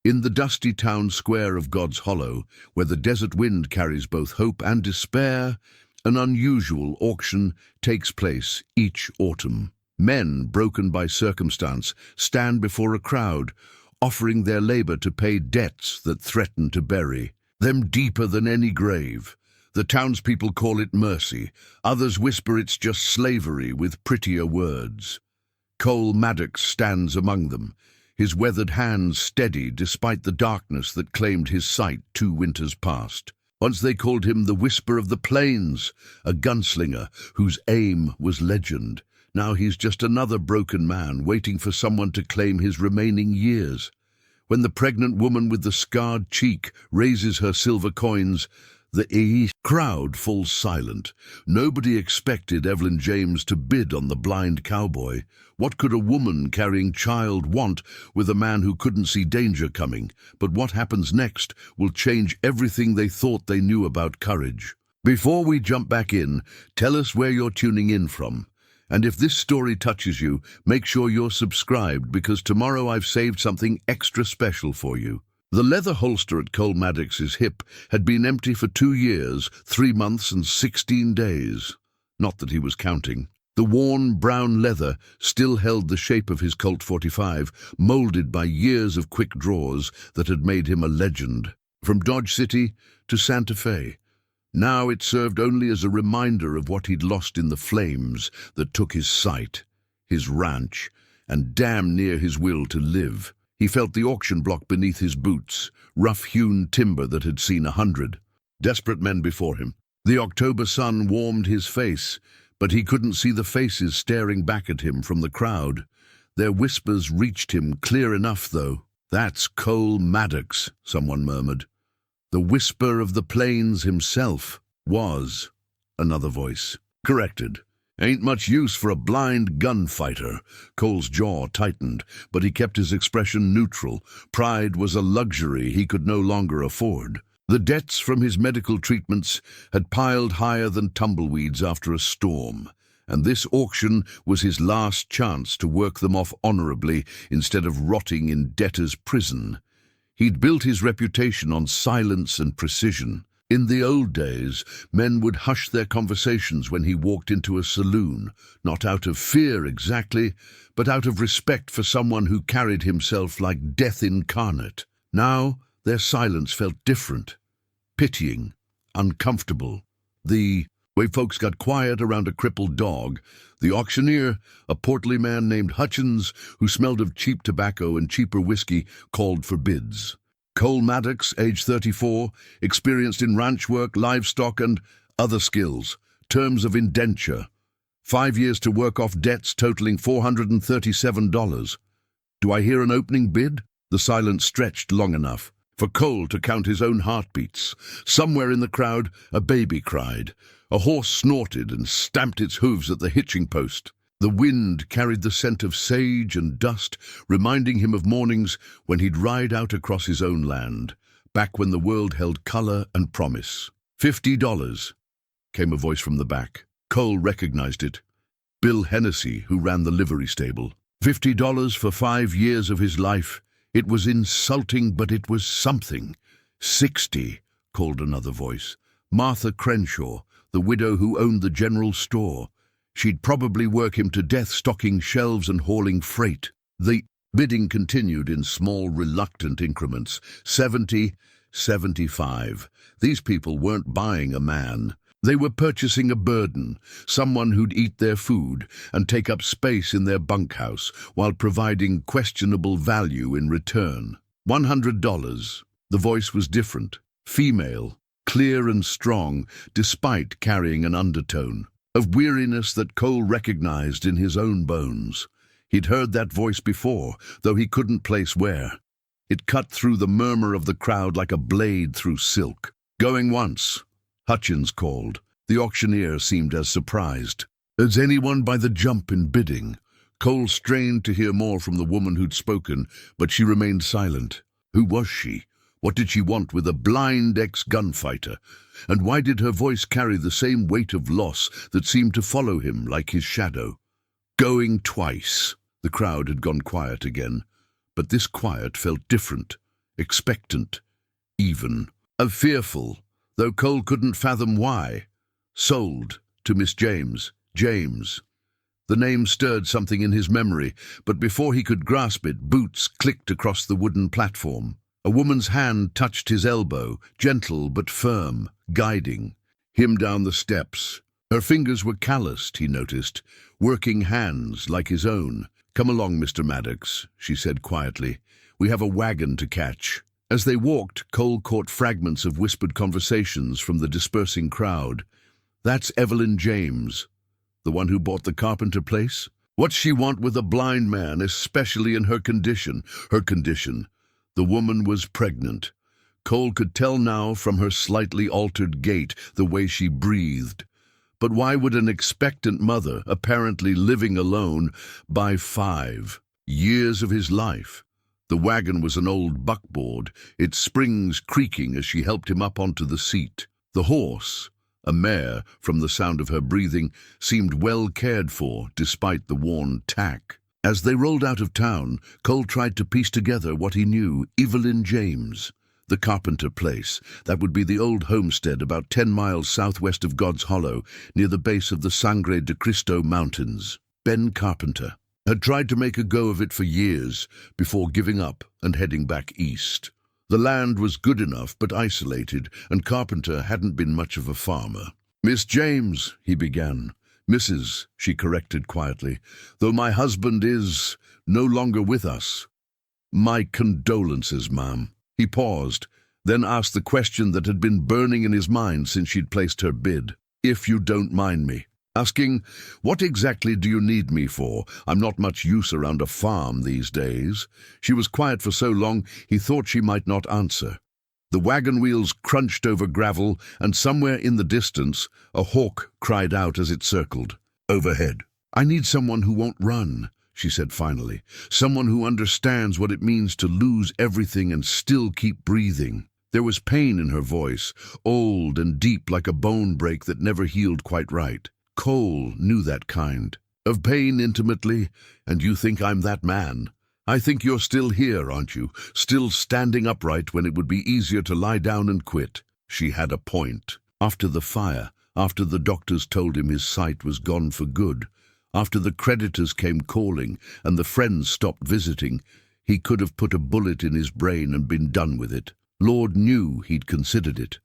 In the dusty town square of God's Hollow, where the desert wind carries both hope and despair, an unusual auction takes place each autumn. Men, broken by circumstance, stand before a crowd, offering their labor to pay debts that threaten to bury them deeper than any grave. The townspeople call it mercy. Others whisper it's just slavery with prettier words. Cole Maddox stands among them, his weathered hands steady despite the darkness that claimed his sight 2 winters past. Once they called him the Whisper of the Plains, a gunslinger whose aim was legend. Now he's just another broken man waiting for someone to claim his remaining years. When the pregnant woman with the scarred cheek raises her silver coins, the crowd falls silent. Nobody expected Evelyn James to bid on the blind cowboy. What could a woman carrying child want with a man who couldn't see danger coming? But what happens next will change everything they thought they knew about courage. Before we jump back in, tell us where you're tuning in from. And if this story touches you, make sure you're subscribed, because tomorrow I've saved something extra special for you. The leather holster at Cole Maddox's hip had been empty for 2 years, 3 months and 16 days. Not that he was counting. The worn brown leather still held the shape of his Colt 45, molded by years of quick draws that had made him a legend. From Dodge City to Santa Fe. Now it served only as a reminder of what he'd lost in the flames that took his sight, his ranch, and damn near his will to live. He felt the auction block beneath his boots, rough-hewn timber that had seen 100 desperate men before him. The October sun warmed his face, but he couldn't see the faces staring back at him from the crowd. Their whispers reached him clear enough, though. "That's Cole Maddox," someone murmured. "The Whisper of the Plains himself." "Was," another voice corrected. "Ain't much use for a blind gunfighter." Cole's jaw tightened, but he kept his expression neutral. Pride was a luxury he could no longer afford. The debts from his medical treatments had piled higher than tumbleweeds after a storm, and this auction was his last chance to work them off honorably instead of rotting in debtor's prison. He'd built his reputation on silence and precision. In the old days, men would hush their conversations when he walked into a saloon, not out of fear exactly, but out of respect for someone who carried himself like death incarnate. Now, their silence felt different, pitying, uncomfortable. The way folks got quiet around a crippled dog. The auctioneer, a portly man named Hutchins, who smelled of cheap tobacco and cheaper whiskey, called for bids. Cole Maddox, age 34, experienced in ranch work, livestock, and other skills. Terms of indenture. 5 years to work off debts totaling $437. Do I hear an opening bid? The silence stretched long enough for Cole to count his own heartbeats. Somewhere in the crowd, a baby cried. A horse snorted and stamped its hooves at the hitching post. The wind carried the scent of sage and dust, reminding him of mornings when he'd ride out across his own land, back when the world held color and promise. $50, came a voice from the back. Cole recognized it. Bill Hennessy, who ran the livery stable. $50 for 5 years of his life. It was insulting, but it was something. 60, called another voice. Martha Crenshaw, the widow who owned the general store. She'd probably work him to death stocking shelves and hauling freight. The bidding continued in small, reluctant increments. 70, 75. These people weren't buying a man. They were purchasing a burden, someone who'd eat their food and take up space in their bunkhouse while providing questionable value in return. $100. The voice was different. Female, clear and strong, despite carrying an undertone of weariness that Cole recognized in his own bones. He'd heard that voice before, though he couldn't place where. It cut through the murmur of the crowd like a blade through silk. "Going once," Hutchins called. The auctioneer seemed as surprised as anyone by the jump in bidding. Cole strained to hear more from the woman who'd spoken, but she remained silent. Who was she? What did she want with a blind ex-gunfighter? And why did her voice carry the same weight of loss that seemed to follow him like his shadow? Going twice. The crowd had gone quiet again, but this quiet felt different. expectant, even, fearful, though Cole couldn't fathom why. Sold to Miss James. James. The name stirred something in his memory, but before he could grasp it, boots clicked across the wooden platform. A woman's hand touched his elbow, gentle but firm, guiding him down the steps. Her fingers were calloused, he noticed, working hands like his own. "Come along, Mr. Maddox," she said quietly. "We have a wagon to catch." As they walked, Cole caught fragments of whispered conversations from the dispersing crowd. "That's Evelyn James, the one who bought the carpenter place? What's she want with a blind man, especially in her condition?" Her condition. The woman was pregnant. Cole could tell now from her slightly altered gait, the way she breathed. But why would an expectant mother, apparently living alone, buy 5 years of his life? The wagon was an old buckboard, its springs creaking as she helped him up onto the seat. The horse, a mare, from the sound of her breathing, seemed well cared for, despite the worn tack. As they rolled out of town, Cole tried to piece together what he knew. Evelyn James. The carpenter place. That would be the old homestead about 10 miles southwest of God's Hollow, near the base of the Sangre de Cristo Mountains. Ben Carpenter had tried to make a go of it for years, before giving up and heading back east. The land was good enough but isolated, and Carpenter hadn't been much of a farmer. "Miss James," he began. "Mrs.," she corrected quietly, "though my husband is no longer with us." "My condolences, ma'am." He paused, then asked the question that had been burning in his mind since she'd placed her bid. "If you don't mind me asking, what exactly do you need me for? I'm not much use around a farm these days." She was quiet for so long he thought she might not answer. The wagon wheels crunched over gravel, and somewhere in the distance, a hawk cried out as it circled overhead. "I need someone who won't run," she said finally. "Someone who understands what it means to lose everything and still keep breathing." There was pain in her voice, old and deep like a bone break that never healed quite right. Cole knew that kind of pain intimately, and you think I'm that man? I think you're still here, aren't you? Still standing upright when it would be easier to lie down and quit. She had a point. After the fire, after the doctors told him his sight was gone for good, after the creditors came calling and the friends stopped visiting, he could have put a bullet in his brain and been done with it. Lord knew he'd considered it.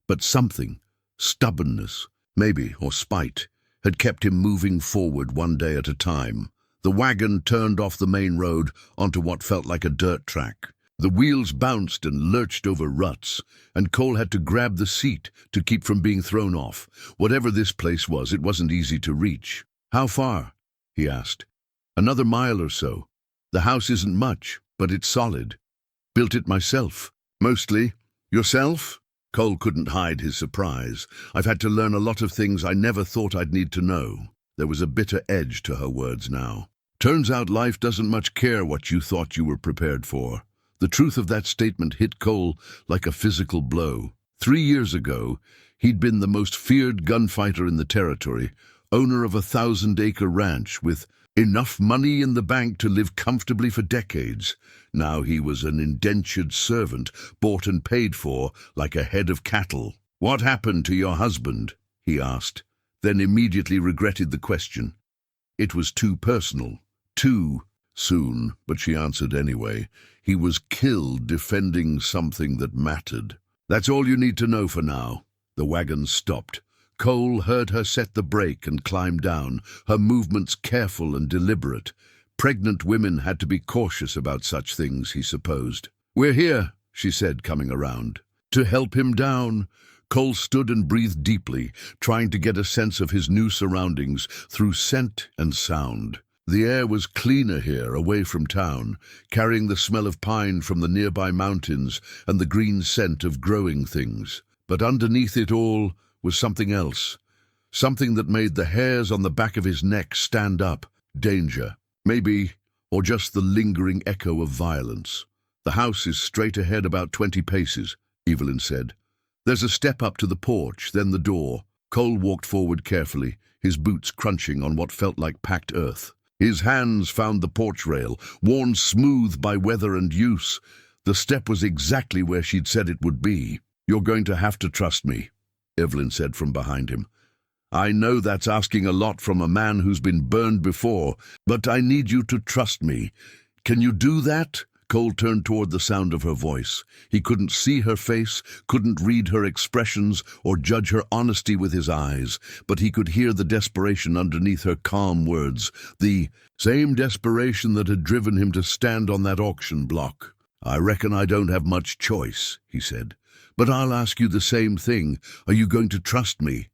But something, stubbornness, maybe, or spite, had kept him moving forward one day at a time. The wagon turned off the main road onto what felt like a dirt track. The wheels bounced and lurched over ruts, and Cole had to grab the seat to keep from being thrown off. Whatever this place was, it wasn't easy to reach. "How far?" he asked. "Another mile or so. The house isn't much, but it's solid. Built it myself." "Mostly? Yourself?" Cole couldn't hide his surprise. "I've had to learn a lot of things I never thought I'd need to know." There was a bitter edge to her words now. "Turns out life doesn't much care what you thought you were prepared for." The truth of that statement hit Cole like a physical blow. 3 years ago, he'd been the most feared gunfighter in the territory, owner of a 1,000-acre ranch with enough money in the bank to live comfortably for decades. Now he was an indentured servant, bought and paid for like a head of cattle. "What happened to your husband?" he asked, then immediately regretted the question. It was too personal. Too soon, but she answered anyway. "He was killed defending something that mattered." "That's all you need to know for now." The wagon stopped. Cole heard her set the brake and climb down, her movements careful and deliberate. Pregnant women had to be cautious about such things, he supposed. "We're here," she said, coming around. "To help him down." Cole stood and breathed deeply, trying to get a sense of his new surroundings through scent and sound. The air was cleaner here, away from town, carrying the smell of pine from the nearby mountains and the green scent of growing things. But underneath it all was something else, something that made the hairs on the back of his neck stand up. Danger, maybe, or just the lingering echo of violence. "The house is straight ahead about 20 paces, Evelyn said. "There's a step up to the porch, then the door." Cole walked forward carefully, his boots crunching on what felt like packed earth. His hands found the porch rail, worn smooth by weather and use. The step was exactly where she'd said it would be. "You're going to have to trust me," Evelyn said from behind him. "I know that's asking a lot from a man who's been burned before, but I need you to trust me. Can you do that?" Cole turned toward the sound of her voice. He couldn't see her face, couldn't read her expressions or judge her honesty with his eyes, but he could hear the desperation underneath her calm words, the same desperation that had driven him to stand on that auction block. "I reckon I don't have much choice," he said, "but I'll ask you the same thing. Are you going to trust me?"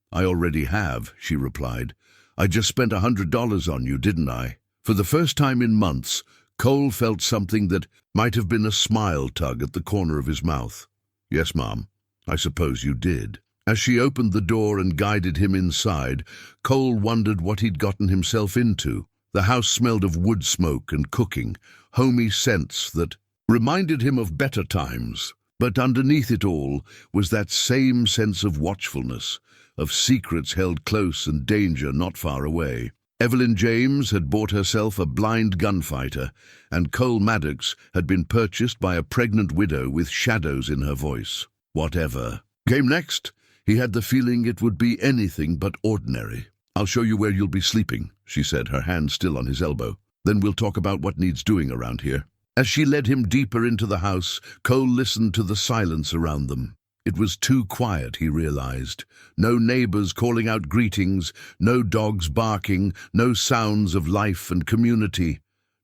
"I already have," she replied. "I just spent $100 on you, didn't I?" For the first time in months, Cole felt something that might have been a smile tug at the corner of his mouth. "Yes, Mom, I suppose you did." As she opened the door and guided him inside, Cole wondered what he'd gotten himself into. The house smelled of wood smoke and cooking, homey scents that reminded him of better times. But underneath it all was that same sense of watchfulness, of secrets held close and danger not far away. Evelyn James had bought herself a blind gunfighter, and Cole Maddox had been purchased by a pregnant widow with shadows in her voice. Whatever came next, he had the feeling it would be anything but ordinary. "I'll show you where you'll be sleeping," she said, her hand still on his elbow. "Then we'll talk about what needs doing around here." As she led him deeper into the house, Cole listened to the silence around them. It was too quiet, he realized. No neighbors calling out greetings, no dogs barking, no sounds of life and community.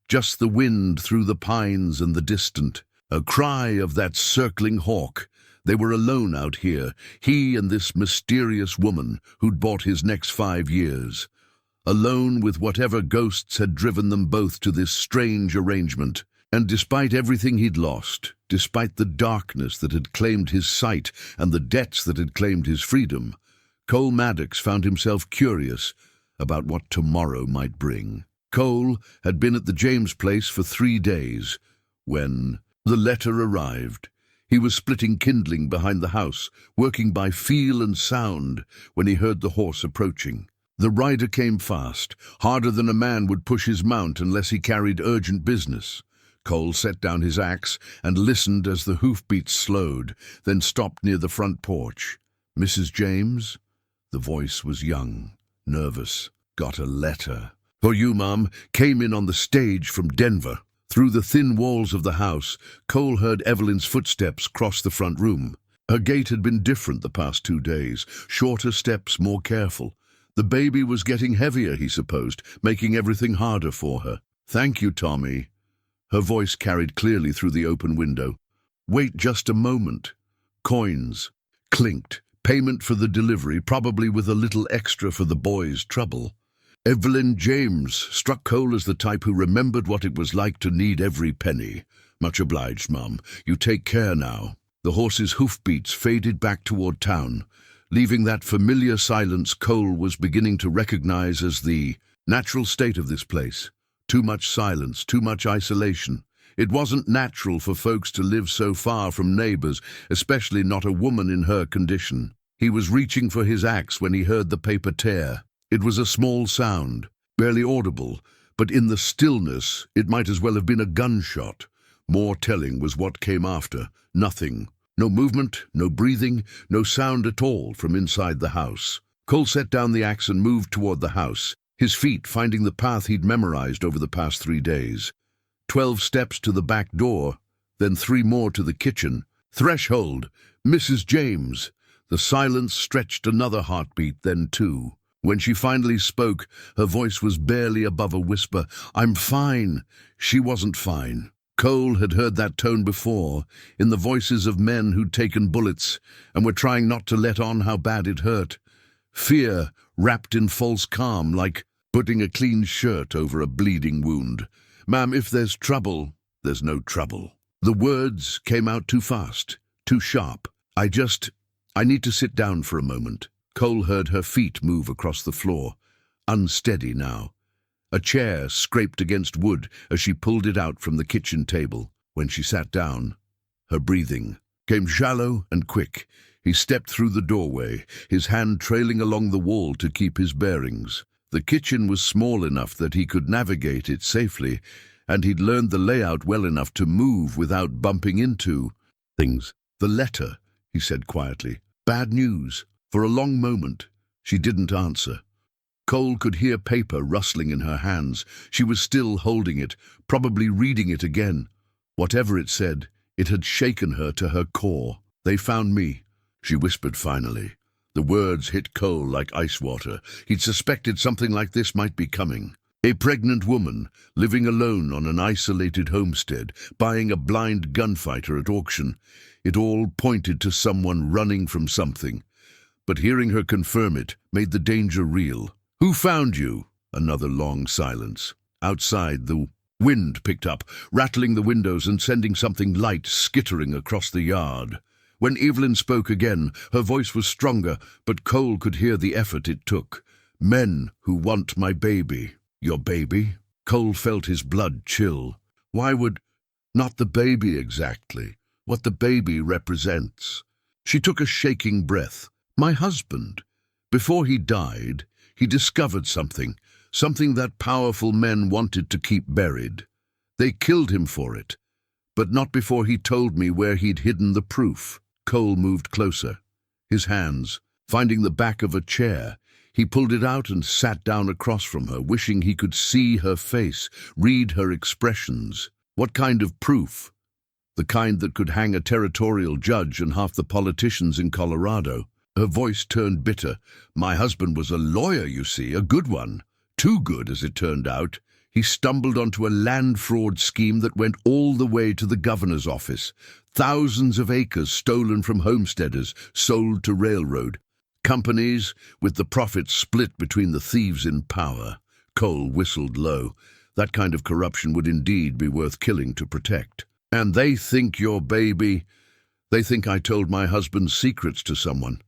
Just the wind through the pines and the distant. A cry of that circling hawk. They were alone out here, he and this mysterious woman who'd bought his next 5 years. Alone with whatever ghosts had driven them both to this strange arrangement. And despite everything he'd lost, despite the darkness that had claimed his sight and the debts that had claimed his freedom, Cole Maddox found himself curious about what tomorrow might bring. Cole had been at the James place for 3 days when the letter arrived. He was splitting kindling behind the house, working by feel and sound, when he heard the horse approaching. The rider came fast, harder than a man would push his mount unless he carried urgent business. Cole set down his axe and listened as the hoofbeats slowed, then stopped near the front porch. "Mrs. James?" The voice was young, nervous. "Got a letter." "For you, Mom. Came in on the stage from Denver." Through the thin walls of the house, Cole heard Evelyn's footsteps cross the front room. Her gait had been different the past 2 days, shorter steps, more careful. The baby was getting heavier, he supposed, making everything harder for her. "Thank you, Tommy." Her voice carried clearly through the open window. "Wait just a moment." Coins clinked. Payment for the delivery, probably with a little extra for the boy's trouble. Evelyn James struck Cole as the type who remembered what it was like to need every penny. "Much obliged, Mum. You take care now." The horse's hoofbeats faded back toward town, leaving that familiar silence Cole was beginning to recognize as the natural state of this place. Too much silence, too much isolation. It wasn't natural for folks to live so far from neighbors, especially not a woman in her condition. He was reaching for his axe when he heard the paper tear. It was a small sound, barely audible, but in the stillness it might as well have been a gunshot. More telling was what came after. Nothing. No movement, no breathing, no sound at all from inside the house. Cole set down the axe and moved toward the house, his feet finding the path he'd memorized over the past 3 days. 12 steps to the back door, then 3 more to the kitchen. Threshold. Mrs. James. The silence stretched another heartbeat, then 2. When she finally spoke, her voice was barely above a whisper. "I'm fine." She wasn't fine. Cole had heard that tone before, in the voices of men who'd taken bullets and were trying not to let on how bad it hurt. Fear wrapped in false calm, like putting a clean shirt over a bleeding wound. "Ma'am, if there's trouble." "There's no trouble." The words came out too fast, too sharp. I need to sit down for a moment." Cole heard her feet move across the floor, unsteady now. A chair scraped against wood as she pulled it out from the kitchen table. When she sat down, her breathing came shallow and quick. He stepped through the doorway, his hand trailing along the wall to keep his bearings. The kitchen was small enough that he could navigate it safely, and he'd learned the layout well enough to move without bumping into things. "The letter," he said quietly. "Bad news." For a long moment, she didn't answer. Cole could hear paper rustling in her hands. She was still holding it, probably reading it again. Whatever it said, it had shaken her to her core. "They found me," she whispered finally. The words hit Cole like ice water. He'd suspected something like this might be coming. A pregnant woman, living alone on an isolated homestead, buying a blind gunfighter at auction. It all pointed to someone running from something. But hearing her confirm it made the danger real. "Who found you?" Another long silence. Outside, the wind picked up, rattling the windows and sending something light skittering across the yard. When Evelyn spoke again, her voice was stronger, but Cole could hear the effort it took. "Men who want my baby." "Your baby?" Cole felt his blood chill. Why would... Not the baby exactly. What the baby represents. She took a shaking breath. "My husband. Before he died, he discovered something that powerful men wanted to keep buried. They killed him for it, but not before he told me where he'd hidden the proof." Cole moved closer. His hands, finding the back of a chair, he pulled it out and sat down across from her, wishing he could see her face, read her expressions. What kind of proof? The kind that could hang a territorial judge and half the politicians in Colorado. Her voice turned bitter. "My husband was a lawyer, you see, a good one. Too good, as it turned out. He stumbled onto a land fraud scheme that went all the way to the governor's office. Thousands of acres stolen from homesteaders, sold to railroad companies, with the profits split between the thieves in power." Cole whistled low. That kind of corruption would indeed be worth killing to protect. "And they think your baby... They think I told my husband's secrets to someone.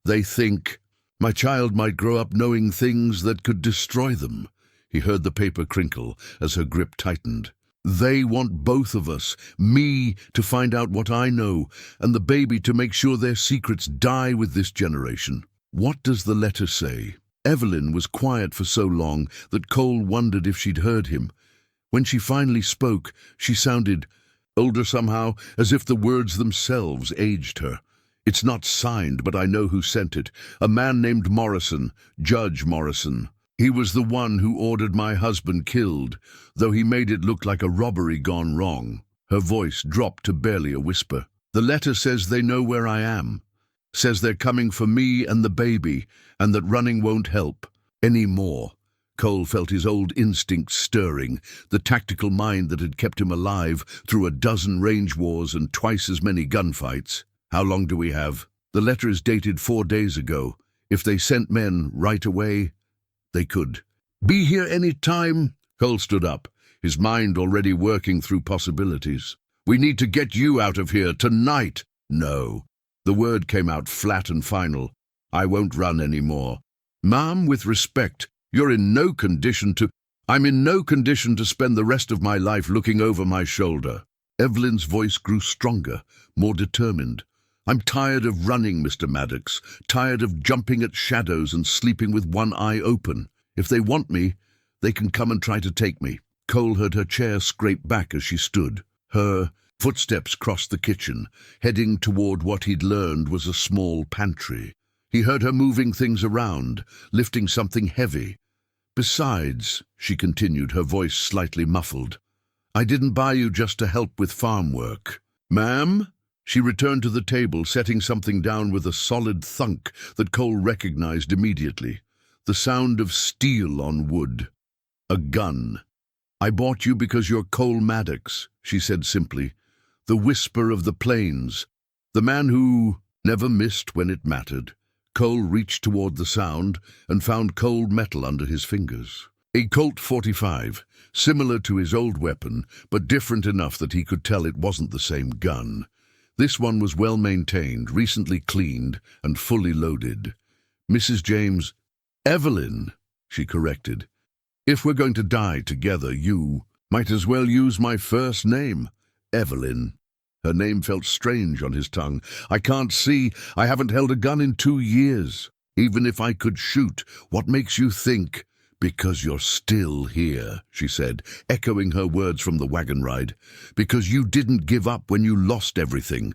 They think my child might grow up knowing things that could destroy them." He heard the paper crinkle as her grip tightened. "They want both of us, me to find out what I know, and the baby to make sure their secrets die with this generation." "What does the letter say?" Evelyn was quiet for so long that Cole wondered if she'd heard him. When she finally spoke, she sounded older somehow, as if the words themselves aged her. "It's not signed, but I know who sent it. A man named Morrison, Judge Morrison. He was the one who ordered my husband killed, though he made it look like a robbery gone wrong." Her voice dropped to barely a whisper. "The letter says they know where I am. Says they're coming for me and the baby, and that running won't help anymore." Cole felt his old instincts stirring, the tactical mind that had kept him alive through a dozen range wars and twice as many gunfights. "How long do we have?" "The letter is dated 4 days ago. If they sent men right away, they could be here any time." Cole stood up, his mind already working through possibilities. "We need to get you out of here tonight." "No." The word came out flat and final. "I won't run anymore." "Ma'am, with respect, I'm in no condition to spend the rest of my life looking over my shoulder." Evelyn's voice grew stronger, more determined. "I'm tired of running, Mr. Maddox, tired of jumping at shadows and sleeping with one eye open. If they want me, they can come and try to take me." Cole heard her chair scrape back as she stood. Her footsteps crossed the kitchen, heading toward what he'd learned was a small pantry. He heard her moving things around, lifting something heavy. "Besides," she continued, her voice slightly muffled, "I didn't buy you just to help with farm work." "Ma'am?" She returned to the table, setting something down with a solid thunk that Cole recognized immediately. The sound of steel on wood. A gun. "I bought you because you're Cole Maddox," she said simply. "The whisper of the plains. The man who never missed when it mattered." Cole reached toward the sound and found cold metal under his fingers. A Colt 45, similar to his old weapon, but different enough that he could tell it wasn't the same gun. This one was well maintained, recently cleaned, and fully loaded. "Mrs. James..." "Evelyn," she corrected. "If we're going to die together, you might as well use my first name, Evelyn." Her name felt strange on his tongue. "I can't see. I haven't held a gun in 2 years. Even if I could shoot, what makes you think "Because you're still here," she said, echoing her words from the wagon ride. "Because you didn't give up when you lost everything.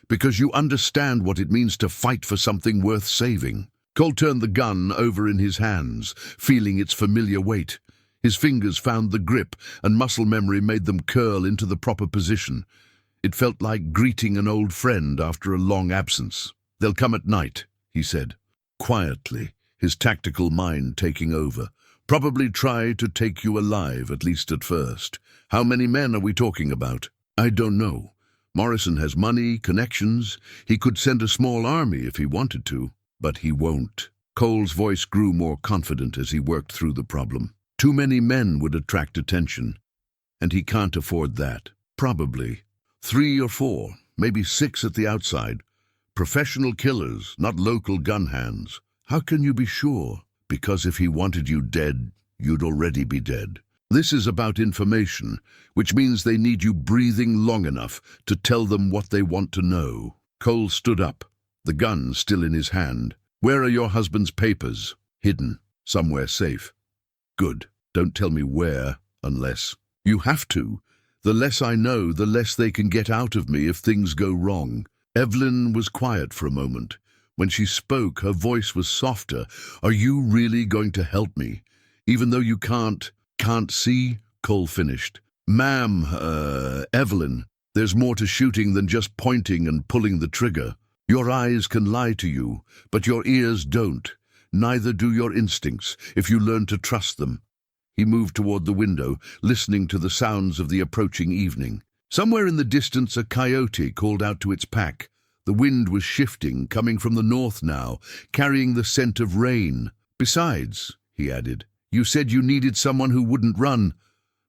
Because you understand what it means to fight for something worth saving." Cole turned the gun over in his hands, feeling its familiar weight. His fingers found the grip, and muscle memory made them curl into the proper position. It felt like greeting an old friend after a long absence. "They'll come at night," he said, quietly, his tactical mind taking over. "Probably try to take you alive, at least at first. How many men are we talking about?" "I don't know. Morrison has money, connections. He could send a small army if he wanted to, but he won't." Cole's voice grew more confident as he worked through the problem. "Too many men would attract attention, and he can't afford that. Probably 3 or 4, maybe 6 at the outside. Professional killers, not local gun hands." "How can you be sure?" "Because if he wanted you dead, you'd already be dead. This is about information, which means they need you breathing long enough to tell them what they want to know." Cole stood up, the gun still in his hand. "Where are your husband's papers?" "Hidden, somewhere safe." "Good. Don't tell me where, unless—" "You have to. The less I know, the less they can get out of me if things go wrong." Evelyn was quiet for a moment. When she spoke, her voice was softer. "Are you really going to help me? Even though you can't see?" Cole finished. "Ma'am, Evelyn, there's more to shooting than just pointing and pulling the trigger. Your eyes can lie to you, but your ears don't. Neither do your instincts, if you learn to trust them." He moved toward the window, listening to the sounds of the approaching evening. Somewhere in the distance, a coyote called out to its pack. The wind was shifting, coming from the north now, carrying the scent of rain. "Besides," he added, "you said you needed someone who wouldn't run.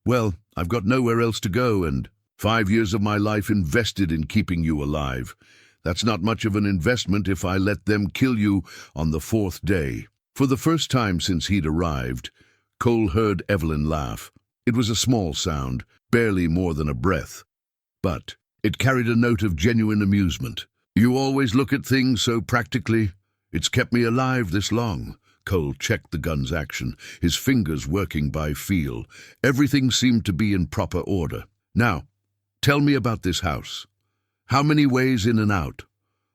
Well, I've got nowhere else to go, and 5 years of my life invested in keeping you alive. That's not much of an investment if I let them kill you on the 4th day." For the first time since he'd arrived, Cole heard Evelyn laugh. It was a small sound, barely more than a breath, but it carried a note of genuine amusement. "You always look at things so practically. It's kept me alive this long." Cole checked the gun's action, his fingers working by feel. Everything seemed to be in proper order. "Now, tell me about this house. How many ways in and out?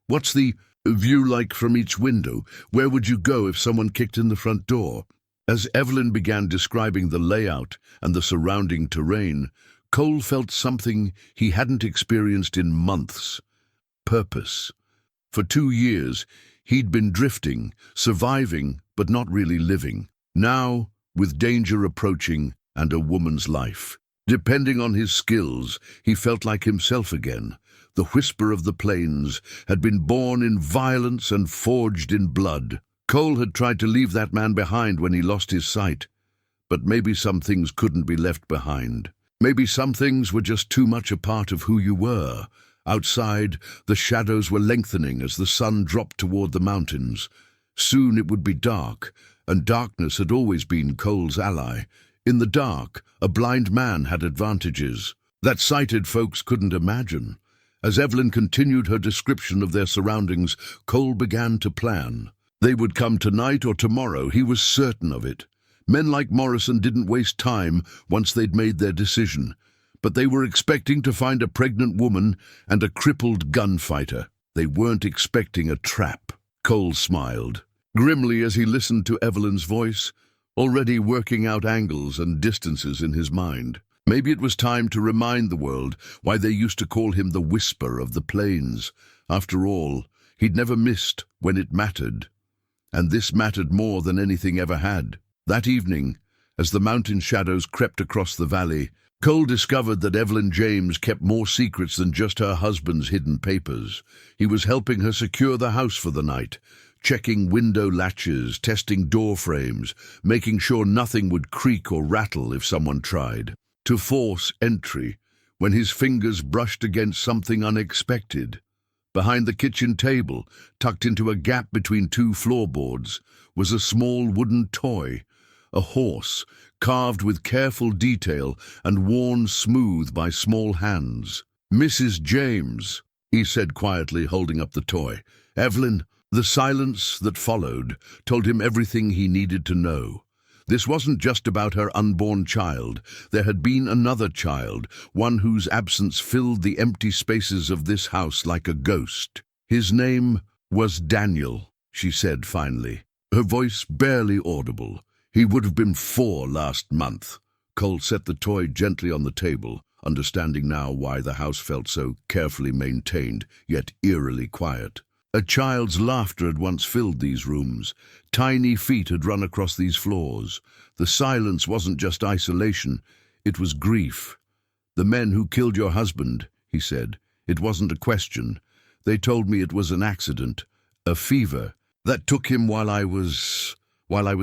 What's the view like from each window? Where would you go if someone kicked in the front door?" As Evelyn began describing the layout and the surrounding terrain, Cole felt something he hadn't experienced in months. Purpose. For 2 years, he'd been drifting, surviving, but not really living. Now, with danger approaching and a woman's life. Depending on his skills, he felt like himself again. The whisper of the plains had been born in violence and forged in blood. Cole had tried to leave that man behind when he lost his sight. But maybe some things couldn't be left behind. Maybe some things were just too much a part of who you were. Outside, the shadows were lengthening as the sun dropped toward the mountains. Soon it would be dark, and darkness had always been Cole's ally. In the dark, a blind man had advantages that sighted folks couldn't imagine. As Evelyn continued her description of their surroundings, Cole began to plan. They would come tonight or tomorrow, he was certain of it. Men like Morrison didn't waste time once they'd made their decision. But they were expecting to find a pregnant woman and a crippled gunfighter. They weren't expecting a trap. Cole smiled grimly as he listened to Evelyn's voice, already working out angles and distances in his mind. Maybe it was time to remind the world why they used to call him the Whisper of the Plains. After all, he'd never missed when it mattered. And this mattered more than anything ever had. That evening, as the mountain shadows crept across the valley, Cole discovered that Evelyn James kept more secrets than just her husband's hidden papers. He was helping her secure the house for the night, checking window latches, testing door frames, making sure nothing would creak or rattle if someone tried to force entry when his fingers brushed against something unexpected. Behind the kitchen table, tucked into a gap between 2 floorboards, was a small wooden toy, a horse, carved with careful detail and worn smooth by small hands. "Mrs. James," he said quietly, holding up the toy. "Evelyn." The silence that followed told him everything he needed to know. This wasn't just about her unborn child. There had been another child, one whose absence filled the empty spaces of this house like a ghost. His name was Daniel, she said finally, her voice barely audible. He would have been 4 last month. Cole set the toy gently on the table, understanding now why the house felt so carefully maintained, yet eerily quiet. A child's laughter had once filled these rooms. Tiny feet had run across these floors. The silence wasn't just isolation, it was grief. "The men who killed your husband," he said. "It wasn't a question. They told me it was an accident, a fever, that took him while I was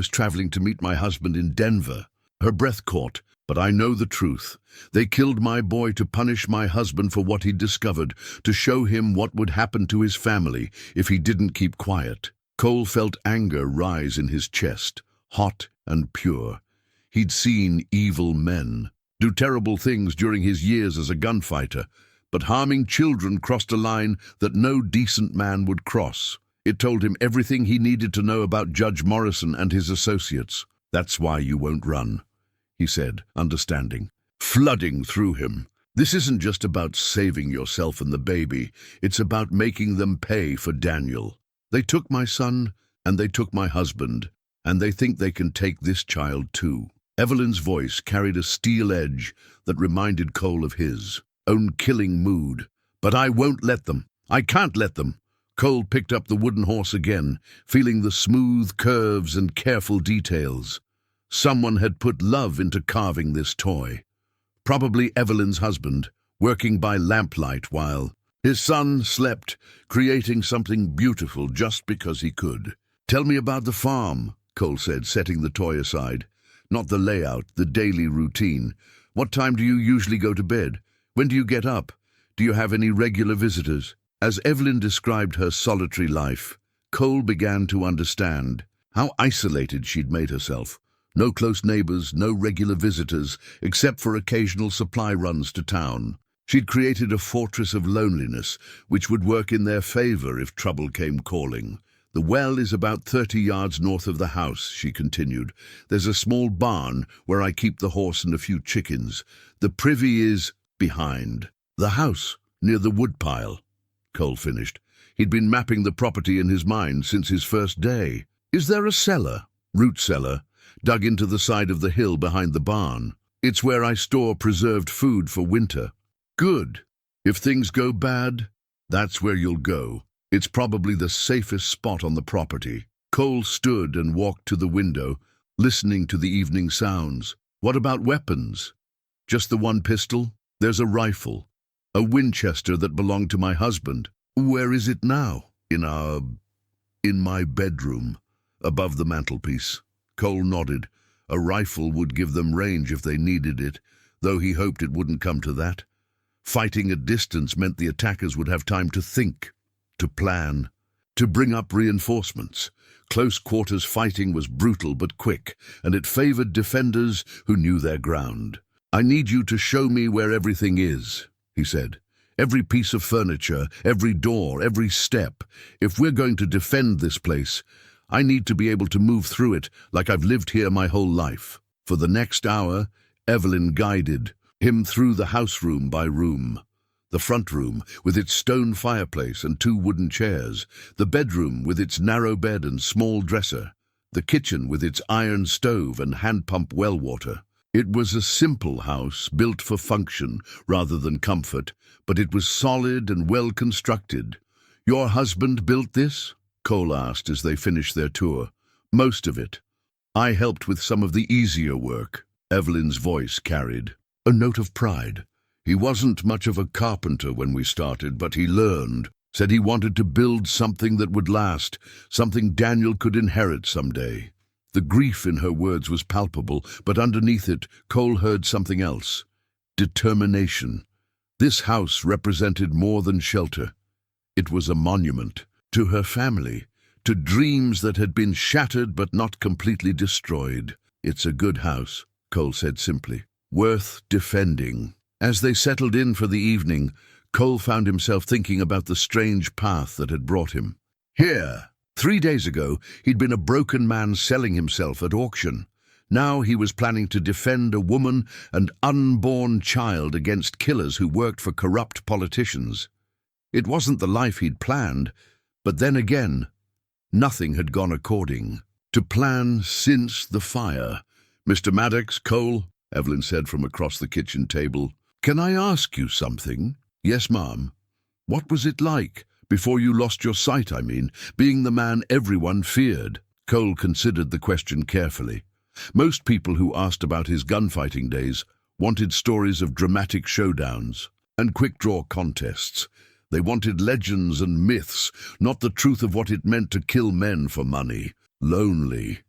traveling to meet my husband in Denver." Her breath caught. "But I know the truth. They killed my boy to punish my husband for what he'd discovered, to show him what would happen to his family if he didn't keep quiet." Cole felt anger rise in his chest, hot and pure. He'd seen evil men do terrible things during his years as a gunfighter, but harming children crossed a line that no decent man would cross. It told him everything he needed to know about Judge Morrison and his associates. "That's why you won't run," he said, understanding, flooding through him. "This isn't just about saving yourself and the baby. It's about making them pay for Daniel. They took my son, and they took my husband, and they think they can take this child too." Evelyn's voice carried a steel edge that reminded Cole of his own killing mood. "But I won't let them. I can't let them." Cole picked up the wooden horse again, feeling the smooth curves and careful details. Someone had put love into carving this toy. Probably Evelyn's husband, working by lamplight while his son slept, creating something beautiful just because he could. "Tell me about the farm," Cole said, setting the toy aside. "Not the layout, the daily routine. What time do you usually go to bed? When do you get up? Do you have any regular visitors?" As Evelyn described her solitary life, Cole began to understand how isolated she'd made herself. No close neighbors, no regular visitors, except for occasional supply runs to town. She'd created a fortress of loneliness, which would work in their favor if trouble came calling. "The well is about 30 yards north of the house," she continued. "There's a small barn where I keep the horse and a few chickens. The privy is behind the house, near the woodpile," Cole finished. He'd been mapping the property in his mind since his first day. "Is there a cellar?" "Root cellar, dug into the side of the hill behind the barn. It's where I store preserved food for winter." "Good. If things go bad, that's where you'll go. It's probably the safest spot on the property." Cole stood and walked to the window, listening to the evening sounds. "What about weapons? Just the one pistol?" "There's a rifle, a Winchester that belonged to my husband." "Where is it now?" In my bedroom, above the mantelpiece." Cole nodded. A rifle would give them range if they needed it, though he hoped it wouldn't come to that. Fighting at distance meant the attackers would have time to think, to plan, to bring up reinforcements. Close quarters fighting was brutal but quick, and it favored defenders who knew their ground. "I need you to show me where everything is," he said. "Every piece of furniture, every door, every step. If we're going to defend this place, I need to be able to move through it like I've lived here my whole life." For the next hour, Evelyn guided him through the house room by room. The front room, with its stone fireplace and 2 wooden chairs. The bedroom, with its narrow bed and small dresser. The kitchen, with its iron stove and hand-pump well water. It was a simple house, built for function rather than comfort, but it was solid and well-constructed. "Your husband built this?" Cole asked as they finished their tour. "Most of it. I helped with some of the easier work." Evelyn's voice carried a note of pride. "He wasn't much of a carpenter when we started, but he learned. Said he wanted to build something that would last, something Daniel could inherit someday." The grief in her words was palpable, but underneath it, Cole heard something else. Determination. This house represented more than shelter. It was a monument to her family, to dreams that had been shattered but not completely destroyed. "It's a good house," Cole said simply. "Worth defending." As they settled in for the evening, Cole found himself thinking about the strange path that had brought him here. 3 days ago, he'd been a broken man selling himself at auction. Now he was planning to defend a woman and unborn child against killers who worked for corrupt politicians. It wasn't the life he'd planned, but then again, nothing had gone according to plan since the fire. "Mr. Maddox, Cole," Evelyn said from across the kitchen table, "can I ask you something?" "Yes, ma'am." "What was it like, before you lost your sight, I mean, being the man everyone feared?" Cole considered the question carefully. Most people who asked about his gunfighting days wanted stories of dramatic showdowns and quick-draw contests. They wanted legends and myths, not the truth of what it meant to kill men for money. "Lonely,"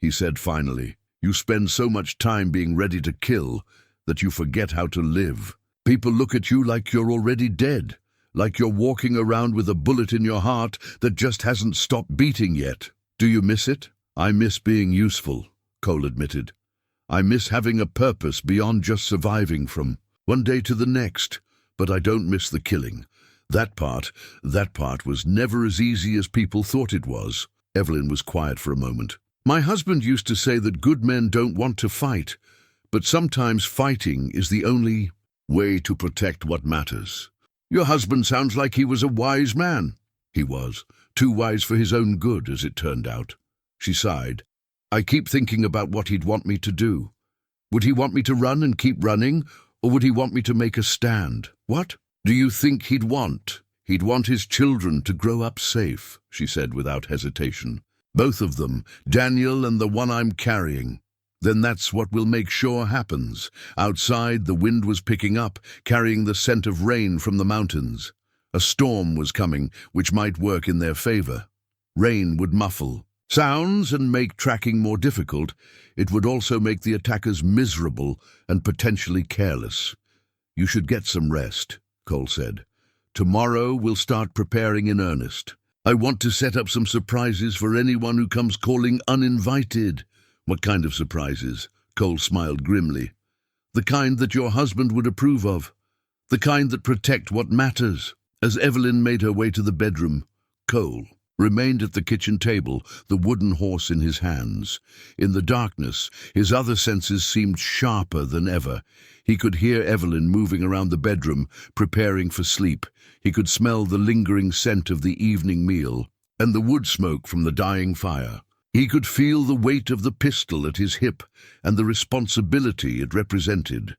he said finally. "You spend so much time being ready to kill that you forget how to live. People look at you like you're already dead, like you're walking around with a bullet in your heart that just hasn't stopped beating yet. Do you miss it?" "I miss being useful," Cole admitted. "I miss having a purpose beyond just surviving from one day to the next, but I don't miss the killing. That part was never as easy as people thought it was." Evelyn was quiet for a moment. "My husband used to say that good men don't want to fight, but sometimes fighting is the only way to protect what matters." "Your husband sounds like he was a wise man." "He was. Too wise for his own good, as it turned out." She sighed. "I keep thinking about what he'd want me to do. Would he want me to run and keep running, or would he want me to make a stand?" "What do you think he'd want?" "He'd want his children to grow up safe," she said without hesitation. "Both of them, Daniel and the one I'm carrying. Then that's what we'll make sure happens." Outside, the wind was picking up, carrying the scent of rain from the mountains. A storm was coming, which might work in their favor. Rain would muffle sounds and make tracking more difficult. It would also make the attackers miserable and potentially careless. "You should get some rest," Cole said. "Tomorrow we'll start preparing in earnest. I want to set up some surprises for anyone who comes calling uninvited." "What kind of surprises?" Cole smiled grimly. "The kind that your husband would approve of. The kind that protect what matters." As Evelyn made her way to the bedroom, Cole remained at the kitchen table, the wooden horse in his hands. In the darkness, his other senses seemed sharper than ever. He could hear Evelyn moving around the bedroom, preparing for sleep. He could smell the lingering scent of the evening meal and the wood smoke from the dying fire. He could feel the weight of the pistol at his hip and the responsibility it represented.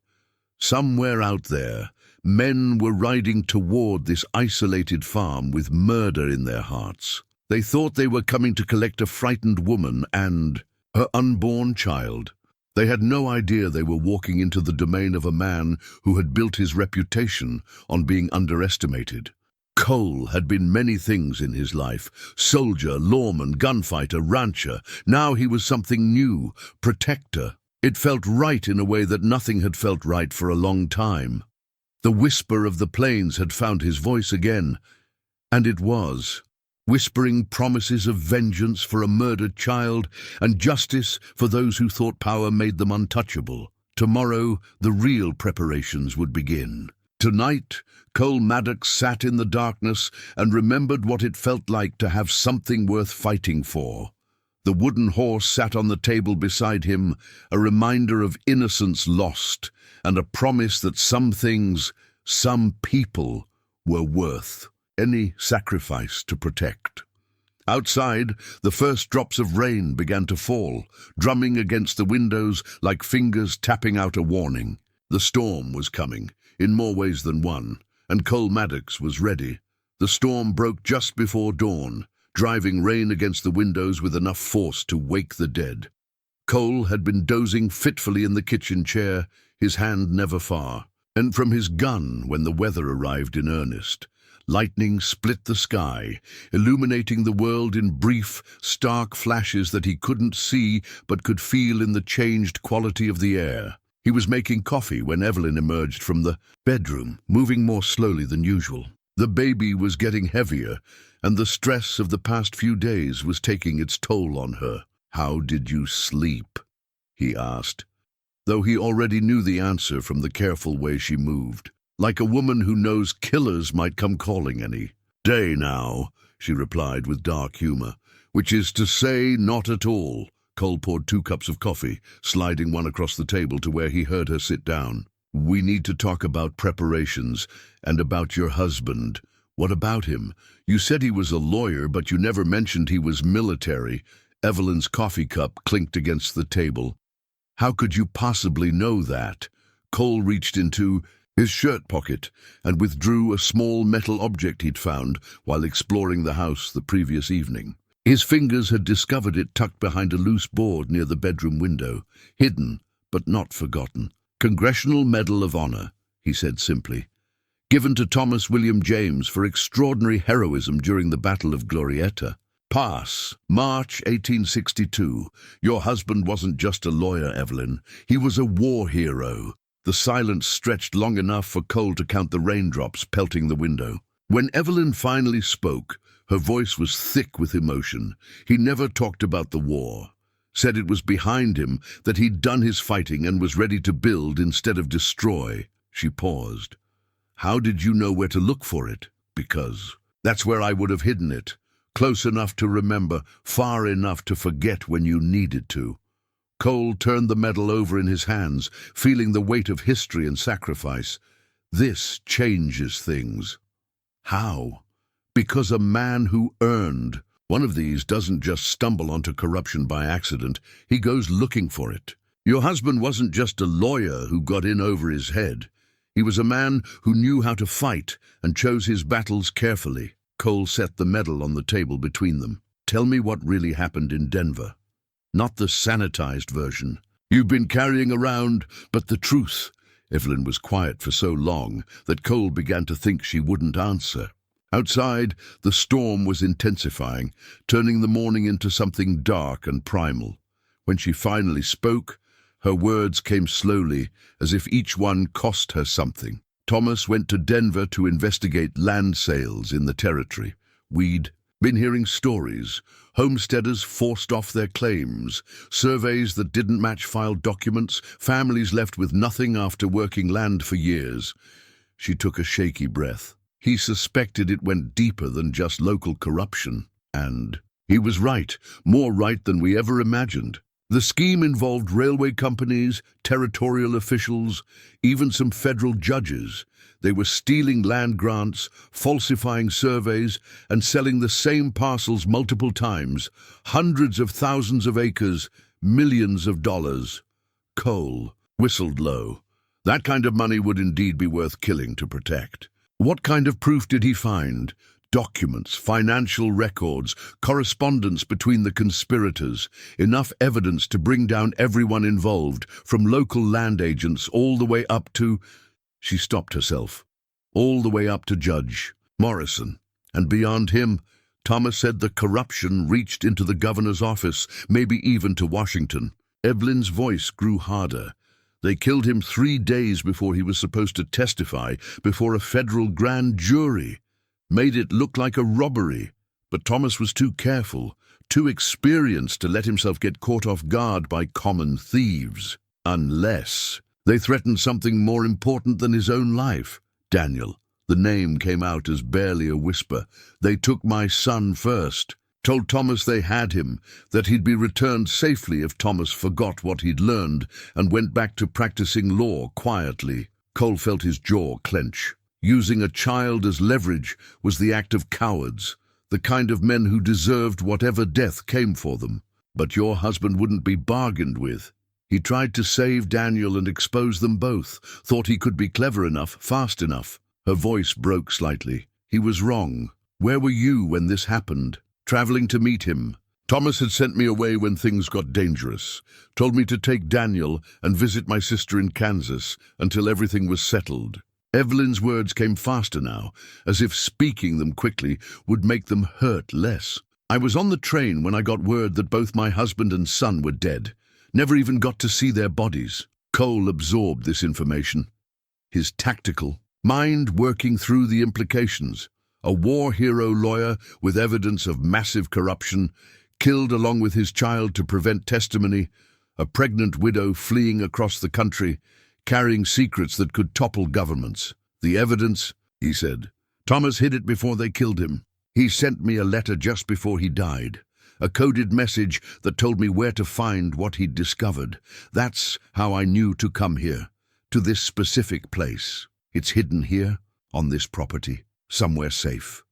Somewhere out there, men were riding toward this isolated farm with murder in their hearts. They thought they were coming to collect a frightened woman and her unborn child. They had no idea they were walking into the domain of a man who had built his reputation on being underestimated. Cole had been many things in his life: soldier, lawman, gunfighter, rancher. Now he was something new: protector. It felt right in a way that nothing had felt right for a long time. The whisper of the plains had found his voice again, and it was whispering promises of vengeance for a murdered child and justice for those who thought power made them untouchable. Tomorrow, the real preparations would begin. Tonight, Cole Maddox sat in the darkness and remembered what it felt like to have something worth fighting for. The wooden horse sat on the table beside him, a reminder of innocence lost and a promise that some things, some people, were worth any sacrifice to protect. Outside, the first drops of rain began to fall, drumming against the windows like fingers tapping out a warning. The storm was coming, in more ways than one, and Cole Maddox was ready. The storm broke just before dawn, driving rain against the windows with enough force to wake the dead. Cole had been dozing fitfully in the kitchen chair, his hand never far, and from his gun when the weather arrived in earnest. Lightning split the sky, illuminating the world in brief, stark flashes that he couldn't see but could feel in the changed quality of the air. He was making coffee when Evelyn emerged from the bedroom, moving more slowly than usual. The baby was getting heavier, and the stress of the past few days was taking its toll on her. "How did you sleep?" he asked, though he already knew the answer from the careful way she moved. "Like a woman who knows killers might come calling any day now," she replied with dark humor. "Which is to say, not at all," Cole poured 2 cups of coffee, sliding one across the table to where he heard her sit down. "We need to talk about preparations and about your husband. What about him? You said he was a lawyer, but you never mentioned he was military." Evelyn's coffee cup clinked against the table. "How could you possibly know that?" Cole reached into his shirt pocket and withdrew a small metal object he'd found while exploring the house the previous evening. His fingers had discovered it tucked behind a loose board near the bedroom window, hidden but not forgotten. "Congressional Medal of Honor," he said simply. "Given to Thomas William James for extraordinary heroism during the Battle of Glorieta. Pass. March 1862. Your husband wasn't just a lawyer, Evelyn. He was a war hero." The silence stretched long enough for Cole to count the raindrops pelting the window. When Evelyn finally spoke, her voice was thick with emotion. He never talked about the war. Said it was behind him, that he'd done his fighting and was ready to build instead of destroy. She paused. "How did you know where to look for it?" "Because that's where I would have hidden it. Close enough to remember, far enough to forget when you needed to." Cole turned the medal over in his hands, feeling the weight of history and sacrifice. "This changes things." "How?" "Because a man who earned. One of these doesn't just stumble onto corruption by accident. He goes looking for it. Your husband wasn't just a lawyer who got in over his head. He was a man who knew how to fight and chose his battles carefully." Cole set the medal on the table between them. "Tell me what really happened in Denver. Not the sanitized version you've been carrying around, but the truth." Evelyn was quiet for so long that Cole began to think she wouldn't answer. Outside, the storm was intensifying, turning the morning into something dark and primal. When she finally spoke, her words came slowly, as if each one cost her something. "Thomas went to Denver to investigate land sales in the territory. We'd been hearing stories. Homesteaders forced off their claims, surveys that didn't match filed documents, families left with nothing after working land for years." She took a shaky breath. He suspected it went deeper than just local corruption. And he was right, more right than we ever imagined. The scheme involved railway companies, territorial officials, even some federal judges. They were stealing land grants, falsifying surveys, and selling the same parcels multiple times. Hundreds of thousands of acres, millions of dollars. Cole whistled low. That kind of money would indeed be worth killing to protect. What kind of proof did he find? Documents, financial records, correspondence between the conspirators, enough evidence to bring down everyone involved, from local land agents all the way up to... She stopped herself. All the way up to Judge Morrison. And beyond him, Thomas said the corruption reached into the governor's office, maybe even to Washington. Evelyn's voice grew harder. They killed him 3 days before he was supposed to testify before a federal grand jury. Made it look like a robbery. But Thomas was too careful, too experienced to let himself get caught off guard by common thieves. Unless they threatened something more important than his own life. Daniel. The name came out as barely a whisper. "They took my son first. Told Thomas they had him, that he'd be returned safely if Thomas forgot what he'd learned and went back to practicing law quietly." Cole felt his jaw clench. Using a child as leverage was the act of cowards, the kind of men who deserved whatever death came for them. But your husband wouldn't be bargained with. He tried to save Daniel and expose them both, thought he could be clever enough, fast enough. Her voice broke slightly. "He was wrong. Where were you when this happened?" "Traveling to meet him. Thomas had sent me away when things got dangerous. Told me to take Daniel and visit my sister in Kansas until everything was settled." Evelyn's words came faster now, as if speaking them quickly would make them hurt less. "I was on the train when I got word that both my husband and son were dead. Never even got to see their bodies." Cole absorbed this information, his tactical mind working through the implications. A war hero lawyer with evidence of massive corruption, killed along with his child to prevent testimony, a pregnant widow fleeing across the country, carrying secrets that could topple governments. "The evidence," he said. "Thomas hid it before they killed him. He sent me a letter just before he died. a coded message that told me where to find what he'd discovered. That's how I knew to come here, to this specific place. It's hidden here, on this property, somewhere safe,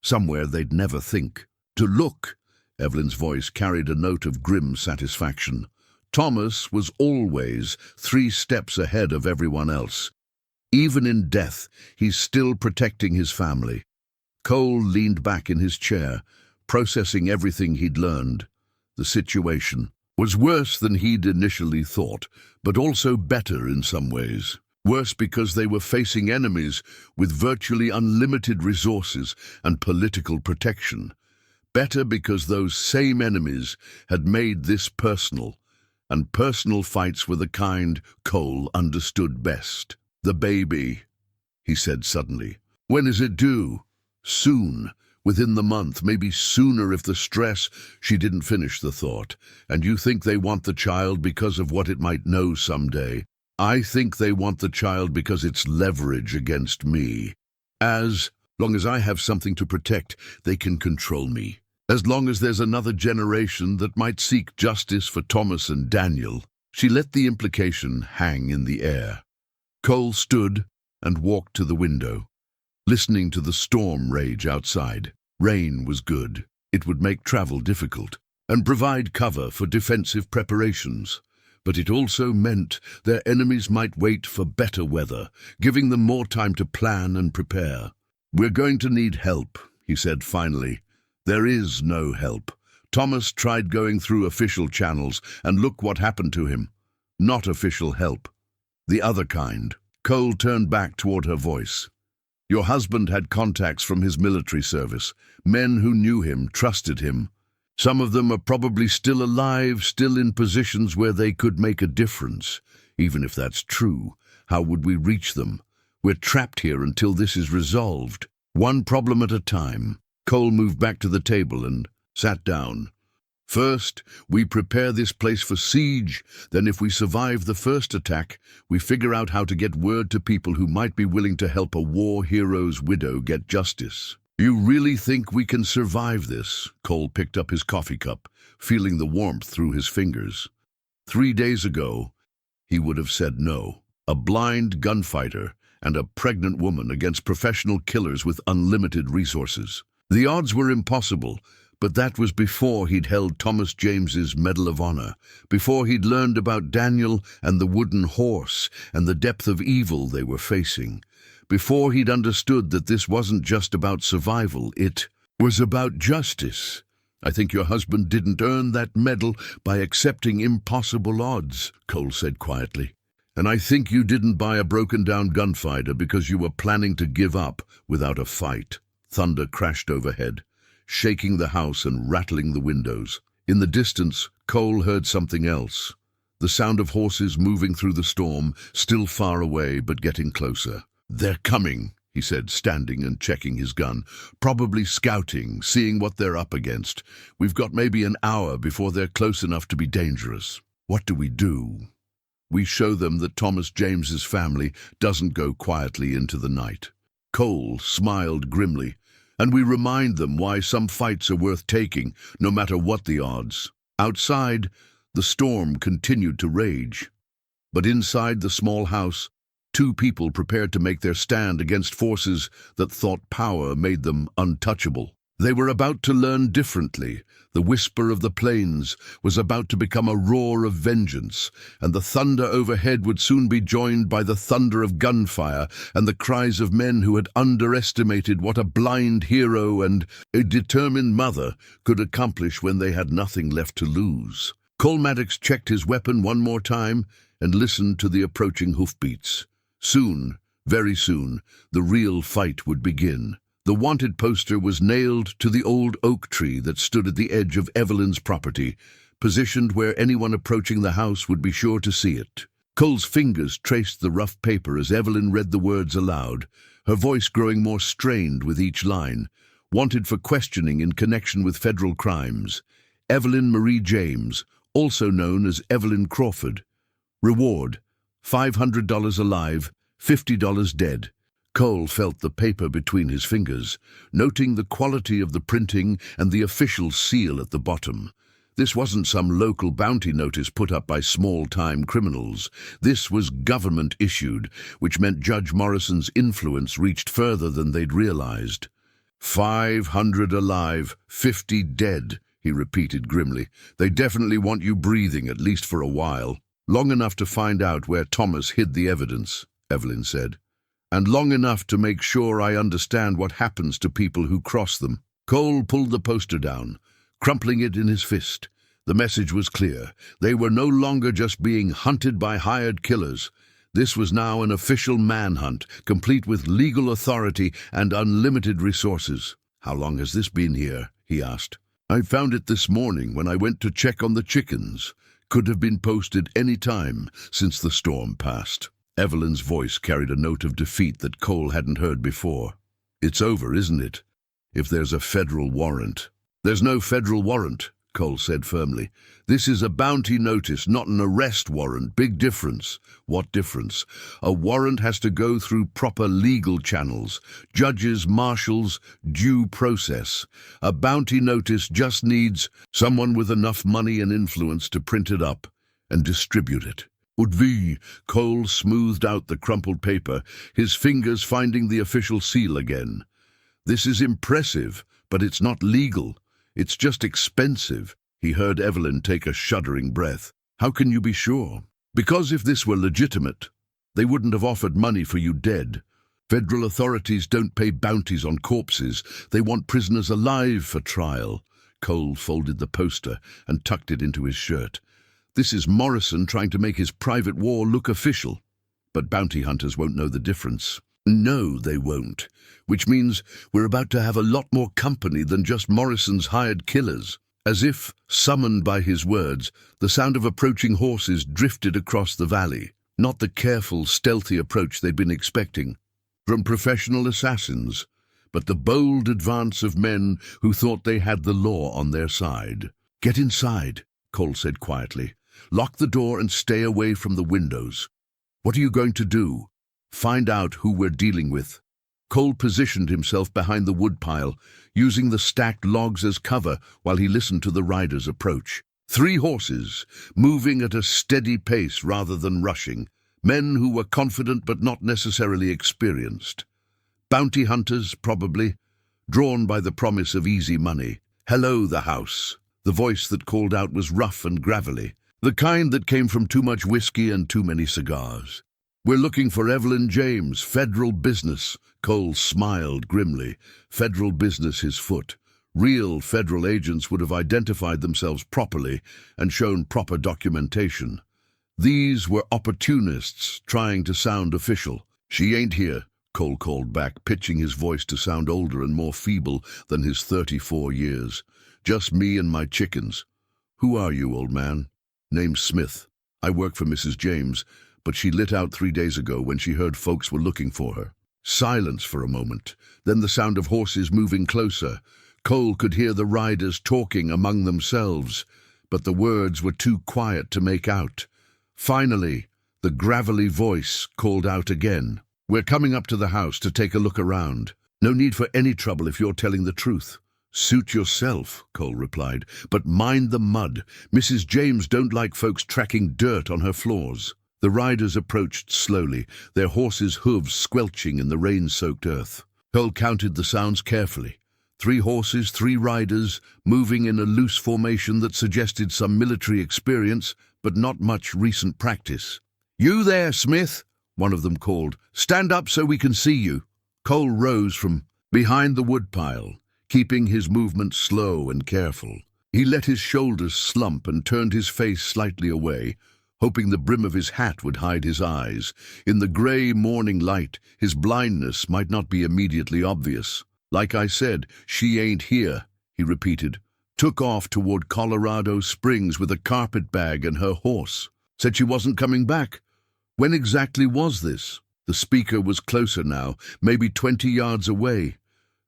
somewhere they'd never think to look. Evelyn's voice carried a note of grim satisfaction. Thomas was always 3 steps ahead of everyone else. Even in death, he's still protecting his family. Cole leaned back in his chair, processing everything he'd learned. The situation was worse than he'd initially thought, but also better in some ways. Worse because they were facing enemies with virtually unlimited resources and political protection. Better because those same enemies had made this personal, and personal fights were the kind Cole understood best. "The baby," he said suddenly. "When is it due?" "Soon. Within the month, maybe sooner if the stress—" She didn't finish the thought. "And you think they want the child because of what it might know someday? I think they want the child because it's leverage against me. As long as I have something to protect, they can control me. As long as there's another generation that might seek justice for Thomas and Daniel." She let the implication hang in the air. Cole stood and walked to the window, listening to the storm rage outside. Rain was good. It would make travel difficult and provide cover for defensive preparations. But it also meant their enemies might wait for better weather, giving them more time to plan and prepare. "We're going to need help," he said finally. "There is no help. Thomas tried going through official channels, and look what happened to him. Not official help. The other kind." Cole turned back toward her voice. "Your husband had contacts from his military service, men who knew him, trusted him. Some of them are probably still alive, still in positions where they could make a difference. Even if that's true, how would we reach them? We're trapped here until this is resolved. One problem at a time." Cole moved back to the table and sat down. "First, we prepare this place for siege. Then if we survive the first attack, we figure out how to get word to people who might be willing to help a war hero's widow get justice." "You really think we can survive this?" Cole picked up his coffee cup, feeling the warmth through his fingers. 3 days ago, he would have said no. A blind gunfighter and a pregnant woman against professional killers with unlimited resources. The odds were impossible, but that was before he'd held Thomas James's Medal of Honor, before he'd learned about Daniel and the wooden horse and the depth of evil they were facing, before he'd understood that this wasn't just about survival, it was about justice. "I think your husband didn't earn that medal by accepting impossible odds," Cole said quietly. "And I think you didn't buy a broken-down gunfighter because you were planning to give up without a fight." Thunder crashed overhead, shaking the house and rattling the windows. In the distance, Cole heard something else. The sound of horses moving through the storm, still far away but getting closer. "They're coming," he said, standing and checking his gun. "Probably scouting, seeing what they're up against. We've got maybe an hour before they're close enough to be dangerous. What do we do?" "We show them that Thomas James's family doesn't go quietly into the night." Cole smiled grimly. "And we remind them why some fights are worth taking, no matter what the odds." Outside, the storm continued to rage. But inside the small house, 2 people prepared to make their stand against forces that thought power made them untouchable. They were about to learn differently. The whisper of the plains was about to become a roar of vengeance, and the thunder overhead would soon be joined by the thunder of gunfire and the cries of men who had underestimated what a blind hero and a determined mother could accomplish when they had nothing left to lose. Maddox checked his weapon one more time and listened to the approaching hoofbeats. Soon, very soon, the real fight would begin. The wanted poster was nailed to the old oak tree that stood at the edge of Evelyn's property, positioned where anyone approaching the house would be sure to see it. Cole's fingers traced the rough paper as Evelyn read the words aloud, her voice growing more strained with each line. "Wanted for questioning in connection with federal crimes. Evelyn Marie James, also known as Evelyn Crawford. Reward, $500 alive, $50 dead. Cole felt the paper between his fingers, noting the quality of the printing and the official seal at the bottom. This wasn't some local bounty notice put up by small-time criminals. This was government-issued, which meant Judge Morrison's influence reached further than they'd realized. 500 alive, 50 dead, he repeated grimly. They definitely want you breathing, at least for a while. Long enough to find out where Thomas hid the evidence, Evelyn said. And long enough to make sure I understand what happens to people who cross them. Cole pulled the poster down, crumpling it in his fist. The message was clear. They were no longer just being hunted by hired killers. This was now an official manhunt, complete with legal authority and unlimited resources. How long has this been here? He asked. I found it this morning when I went to check on the chickens. Could have been posted any time since the storm passed. Evelyn's voice carried a note of defeat that Cole hadn't heard before. It's over, isn't it? If there's a federal warrant. There's no federal warrant, Cole said firmly. This is a bounty notice, not an arrest warrant. Big difference. What difference? A warrant has to go through proper legal channels. Judges, marshals, due process. A bounty notice just needs someone with enough money and influence to print it up and distribute it. Udvi, Cole smoothed out the crumpled paper, his fingers finding the official seal again. This is impressive, but it's not legal. It's just expensive. He heard Evelyn take a shuddering breath. How can you be sure? Because if this were legitimate, they wouldn't have offered money for you dead. Federal authorities don't pay bounties on corpses. They want prisoners alive for trial. Cole folded the poster and tucked it into his shirt. This is Morrison trying to make his private war look official. But bounty hunters won't know the difference. No, they won't. Which means we're about to have a lot more company than just Morrison's hired killers. As if, summoned by his words, the sound of approaching horses drifted across the valley. Not the careful, stealthy approach they'd been expecting from professional assassins, but the bold advance of men who thought they had the law on their side. Get inside, Cole said quietly. Lock the door and stay away from the windows. What are you going to do? Find out who we're dealing with. Cole positioned himself behind the woodpile, using the stacked logs as cover while he listened to the riders approach. 3 horses, moving at a steady pace rather than rushing. Men who were confident but not necessarily experienced. Bounty hunters, probably, drawn by the promise of easy money. Hello, the house. The voice that called out was rough and gravelly. The kind that came from too much whiskey and too many cigars. We're looking for Evelyn James, federal business. Cole smiled grimly. Federal business his foot. Real federal agents would have identified themselves properly and shown proper documentation. These were opportunists trying to sound official. She ain't here, Cole called back, pitching his voice to sound older and more feeble than his 34 years. Just me and my chickens. Who are you, old man? Name's Smith. I work for Mrs. James, but she lit out 3 days ago when she heard folks were looking for her. Silence for a moment, then the sound of horses moving closer. Cole could hear the riders talking among themselves, but the words were too quiet to make out. Finally, the gravelly voice called out again. We're coming up to the house to take a look around. No need for any trouble if you're telling the truth. Suit yourself, Cole replied, but mind the mud. Mrs. James don't like folks tracking dirt on her floors. The riders approached slowly, their horses' hooves squelching in the rain-soaked earth. Cole counted the sounds carefully. 3 horses, 3 riders, moving in a loose formation that suggested some military experience, but not much recent practice. You there, Smith? One of them called. Stand up so we can see you. Cole rose from behind the woodpile, keeping his movements slow and careful. He let his shoulders slump and turned his face slightly away, hoping the brim of his hat would hide his eyes. In the grey morning light, his blindness might not be immediately obvious. Like I said, she ain't here, he repeated. Took off toward Colorado Springs with a carpet bag and her horse. Said she wasn't coming back. When exactly was this? The speaker was closer now, maybe 20 yards away.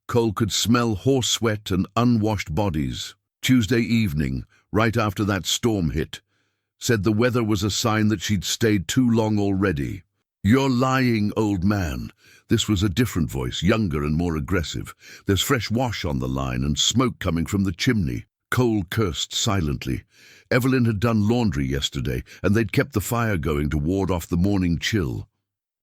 Cole could smell horse sweat and unwashed bodies. Tuesday evening, right after that storm hit. Said the weather was a sign that she'd stayed too long already. "You're lying, old man." This was a different voice, younger and more aggressive. "There's fresh wash on the line and smoke coming from the chimney." Cole cursed silently. Evelyn had done laundry yesterday, and they'd kept the fire going to ward off the morning chill.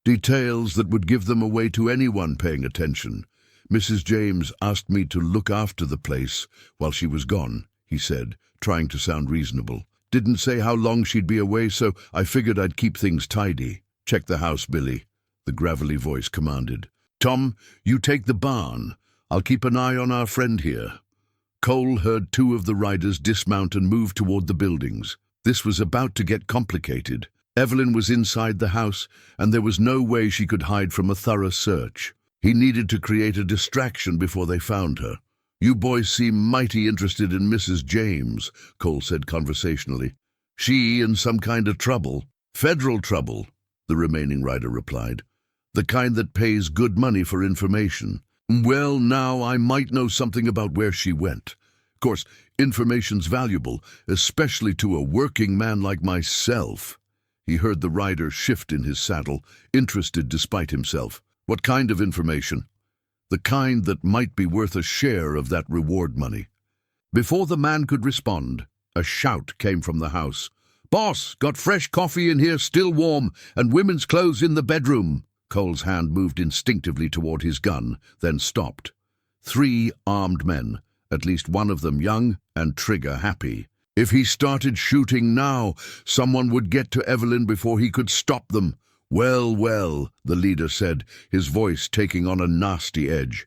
Details that would give them away to anyone paying attention. "Mrs. James asked me to look after the place while she was gone," he said, trying to sound reasonable. "Didn't say how long she'd be away, so I figured I'd keep things tidy." "Check the house, Billy," the gravelly voice commanded. "Tom, you take the barn. I'll keep an eye on our friend here." Cole heard two of the riders dismount and move toward the buildings. This was about to get complicated. Evelyn was inside the house, and there was no way she could hide from a thorough search. He needed to create a distraction before they found her. "You boys seem mighty interested in Mrs. James," Cole said conversationally. "She in some kind of trouble." "Federal trouble," the remaining rider replied. "The kind that pays good money for information." "Well, now I might know something about where she went. Of course, information's valuable, especially to a working man like myself." He heard the rider shift in his saddle, interested despite himself. "What kind of information?" "The kind that might be worth a share of that reward money." Before the man could respond, a shout came from the house. "Boss, got fresh coffee in here, still warm, and women's clothes in the bedroom." Cole's hand moved instinctively toward his gun, then stopped. 3 armed men, at least one of them young and trigger-happy. If he started shooting now, someone would get to Evelyn before he could stop them. "Well, well," the leader said, his voice taking on a nasty edge.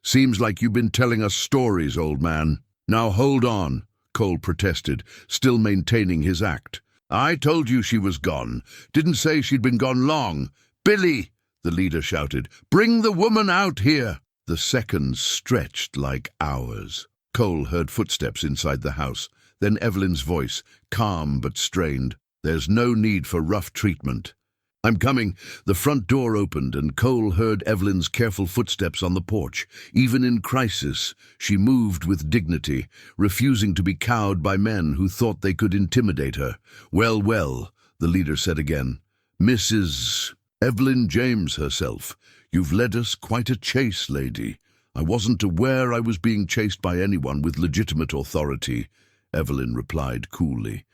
"Seems like you've been telling us stories, old man." "Now hold on," Cole protested, still maintaining his act. "I told you she was gone. Didn't say she'd been gone long." "Billy!" the leader shouted. "Bring the woman out here!" The seconds stretched like hours. Cole heard footsteps inside the house, then Evelyn's voice, calm but strained. "There's no need for rough treatment." "I'm coming." The front door opened, and Cole heard Evelyn's careful footsteps on the porch. Even in crisis, she moved with dignity, refusing to be cowed by men who thought they could intimidate her. "Well, well," the leader said again. "Mrs. Evelyn James herself. You've led us quite a chase, lady." "I wasn't aware I was being chased by anyone with legitimate authority," Evelyn replied coolly.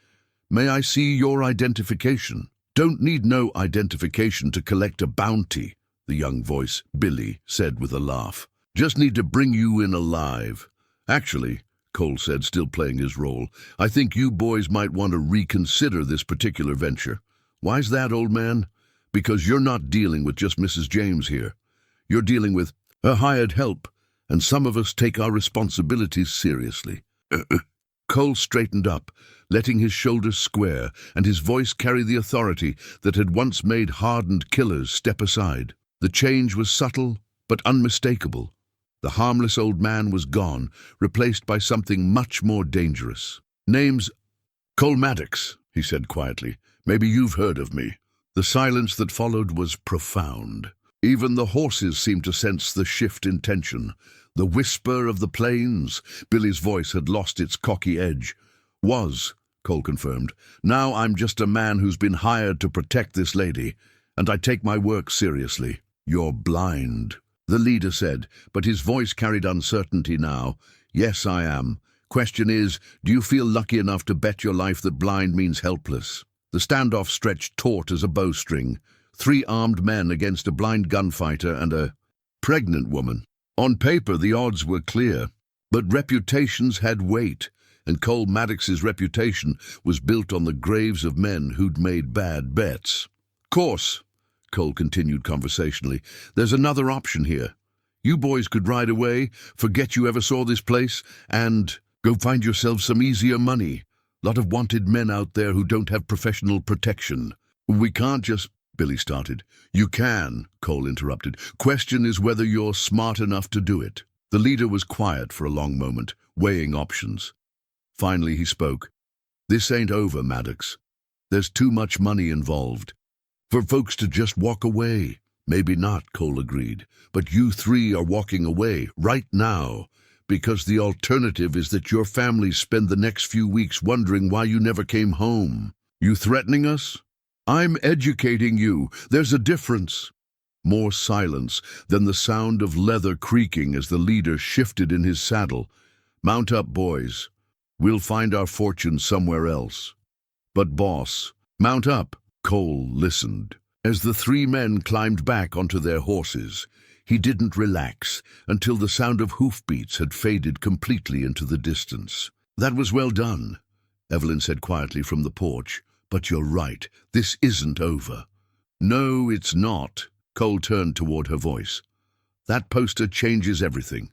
"May I see your identification?" "Don't need no identification to collect a bounty," the young voice, Billy, said with a laugh. "Just need to bring you in alive." "Actually," Cole said, still playing his role, "I think you boys might want to reconsider this particular venture." "Why's that, old man?" "Because you're not dealing with just Mrs. James here. You're dealing with her hired help, and some of us take our responsibilities seriously." Cole straightened up, letting his shoulders square, and his voice carry the authority that had once made hardened killers step aside. The change was subtle, but unmistakable. The harmless old man was gone, replaced by something much more dangerous. "Name's Cole Maddox," he said quietly. "Maybe you've heard of me." The silence that followed was profound. Even the horses seemed to sense the shift in tension. The whisper of the plains. Billy's voice had lost its cocky edge. "Was," Cole confirmed. "Now I'm just a man who's been hired to protect this lady, and I take my work seriously." "You're blind," the leader said, but his voice carried uncertainty now. "Yes, I am. Question is, do you feel lucky enough to bet your life that blind means helpless?" The standoff stretched taut as a bowstring. 3 armed men against a blind gunfighter and a pregnant woman. On paper, the odds were clear, but reputations had weight, and Cole Maddox's reputation was built on the graves of men who'd made bad bets. "Course," Cole continued conversationally, "there's another option here. You boys could ride away, forget you ever saw this place, and go find yourselves some easier money. Lot of wanted men out there who don't have professional protection." "We can't just—" Billy started. "You can," Cole interrupted. "Question is whether you're smart enough to do it." The leader was quiet for a long moment, weighing options. Finally he spoke. "This ain't over, Maddox. There's too much money involved for folks to just walk away." "Maybe not," Cole agreed. "But you 3 are walking away, right now, because the alternative is that your families spend the next few weeks wondering why you never came home." "You threatening us?" I'm educating you. There's a difference. More silence, then the sound of leather creaking as the leader shifted in his saddle. Mount up, boys. We'll find our fortune somewhere else. But boss, mount up. Cole listened. As the three men climbed back onto their horses, he didn't relax until the sound of hoofbeats had faded completely into the distance. That was well done, Evelyn said quietly from the porch. But you're right, this isn't over. No, it's not. Cole turned toward her voice. That poster changes everything.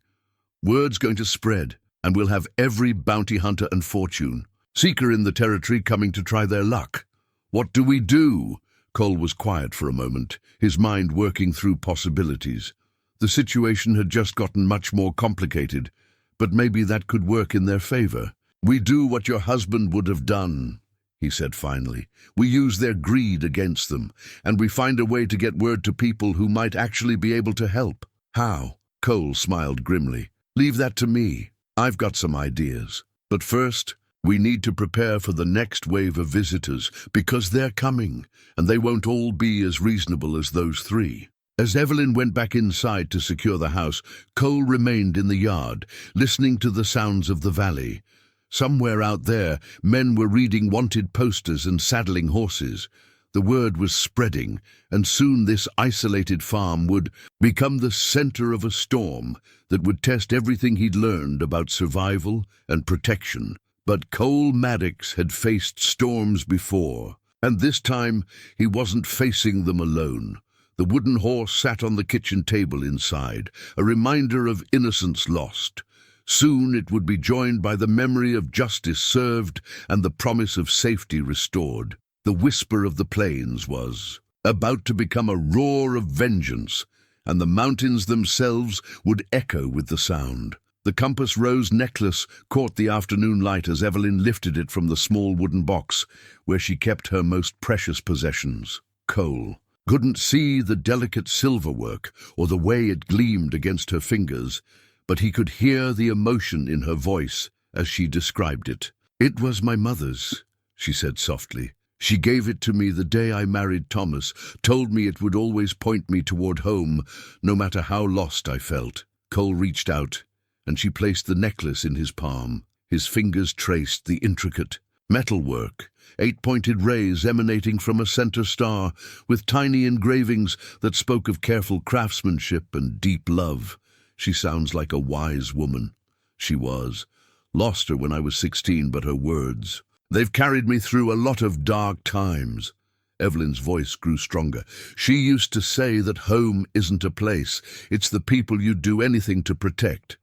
Word's going to spread, and we'll have every bounty hunter and fortune seeker in the territory coming to try their luck. What do we do? Cole was quiet for a moment, his mind working through possibilities. The situation had just gotten much more complicated, but maybe that could work in their favor. We do what your husband would have done, he said finally. We use their greed against them, and we find a way to get word to people who might actually be able to help. How? Cole smiled grimly. Leave that to me. I've got some ideas. But first, we need to prepare for the next wave of visitors, because they're coming, and they won't all be as reasonable as those three. As Evelyn went back inside to secure the house, Cole remained in the yard, listening to the sounds of the valley. Somewhere out there, men were reading wanted posters and saddling horses. The word was spreading, and soon this isolated farm would become the center of a storm that would test everything he'd learned about survival and protection. But Cole Maddox had faced storms before, and this time he wasn't facing them alone. The wooden horse sat on the kitchen table inside, a reminder of innocence lost. Soon it would be joined by the memory of justice served and the promise of safety restored. The whisper of the plains was about to become a roar of vengeance, and the mountains themselves would echo with the sound. The compass rose necklace caught the afternoon light as Evelyn lifted it from the small wooden box where she kept her most precious possessions. Cole couldn't see the delicate silverwork or the way it gleamed against her fingers, but he could hear the emotion in her voice as she described it. It was my mother's, she said softly. She gave it to me the day I married Thomas, told me it would always point me toward home, no matter how lost I felt. Cole reached out, and she placed the necklace in his palm. His fingers traced the intricate metalwork, 8-pointed rays emanating from a center star, with tiny engravings that spoke of careful craftsmanship and deep love. She sounds like a wise woman. She was. Lost her when I was 16, but her words. They've carried me through a lot of dark times. Evelyn's voice grew stronger. She used to say that home isn't a place. It's the people you'd do anything to protect.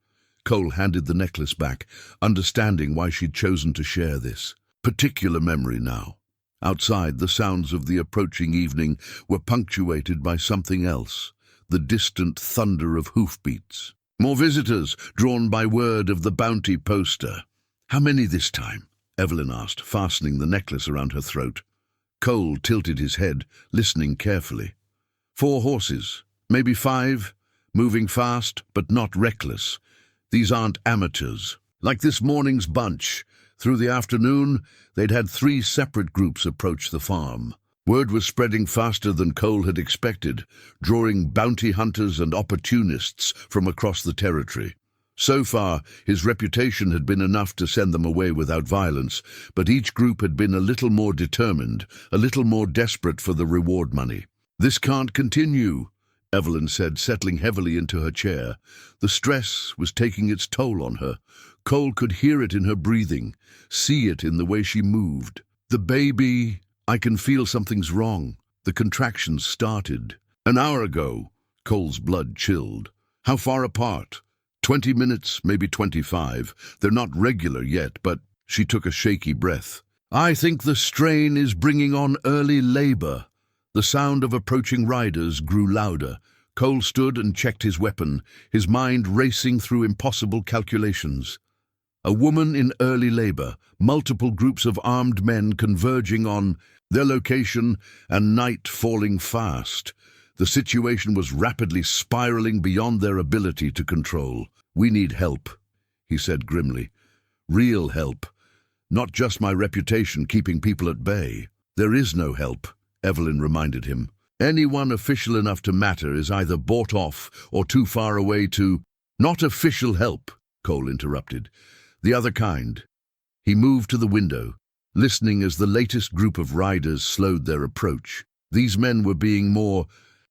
Cole handed the necklace back, understanding why she'd chosen to share this particular memory now. Outside, the sounds of the approaching evening were punctuated by something else, the distant thunder of hoofbeats. More visitors, drawn by word of the bounty poster. How many this time? Evelyn asked, fastening the necklace around her throat. Cole tilted his head, listening carefully. 4 horses, maybe 5, moving fast but not reckless. These aren't amateurs. Like this morning's bunch. Through the afternoon, they'd had 3 separate groups approach the farm. Word was spreading faster than Cole had expected, drawing bounty hunters and opportunists from across the territory. So far, his reputation had been enough to send them away without violence, but each group had been a little more determined, a little more desperate for the reward money. This can't continue, Evelyn said, settling heavily into her chair. The stress was taking its toll on her. Cole could hear it in her breathing, see it in the way she moved. The baby, I can feel something's wrong. The contractions started. An hour ago. Cole's blood chilled. How far apart? 20 minutes, maybe 25. They're not regular yet, but she took a shaky breath. I think the strain is bringing on early labor. The sound of approaching riders grew louder. Cole stood and checked his weapon, his mind racing through impossible calculations. A woman in early labor, multiple groups of armed men converging on their location, and night falling fast. The situation was rapidly spiraling beyond their ability to control. We need help, he said grimly. Real help. Not just my reputation keeping people at bay. There is no help, Evelyn reminded him. Anyone official enough to matter is either bought off or too far away to— Not official help, Cole interrupted. The other kind. He moved to the window, listening as the latest group of riders slowed their approach. These men were being more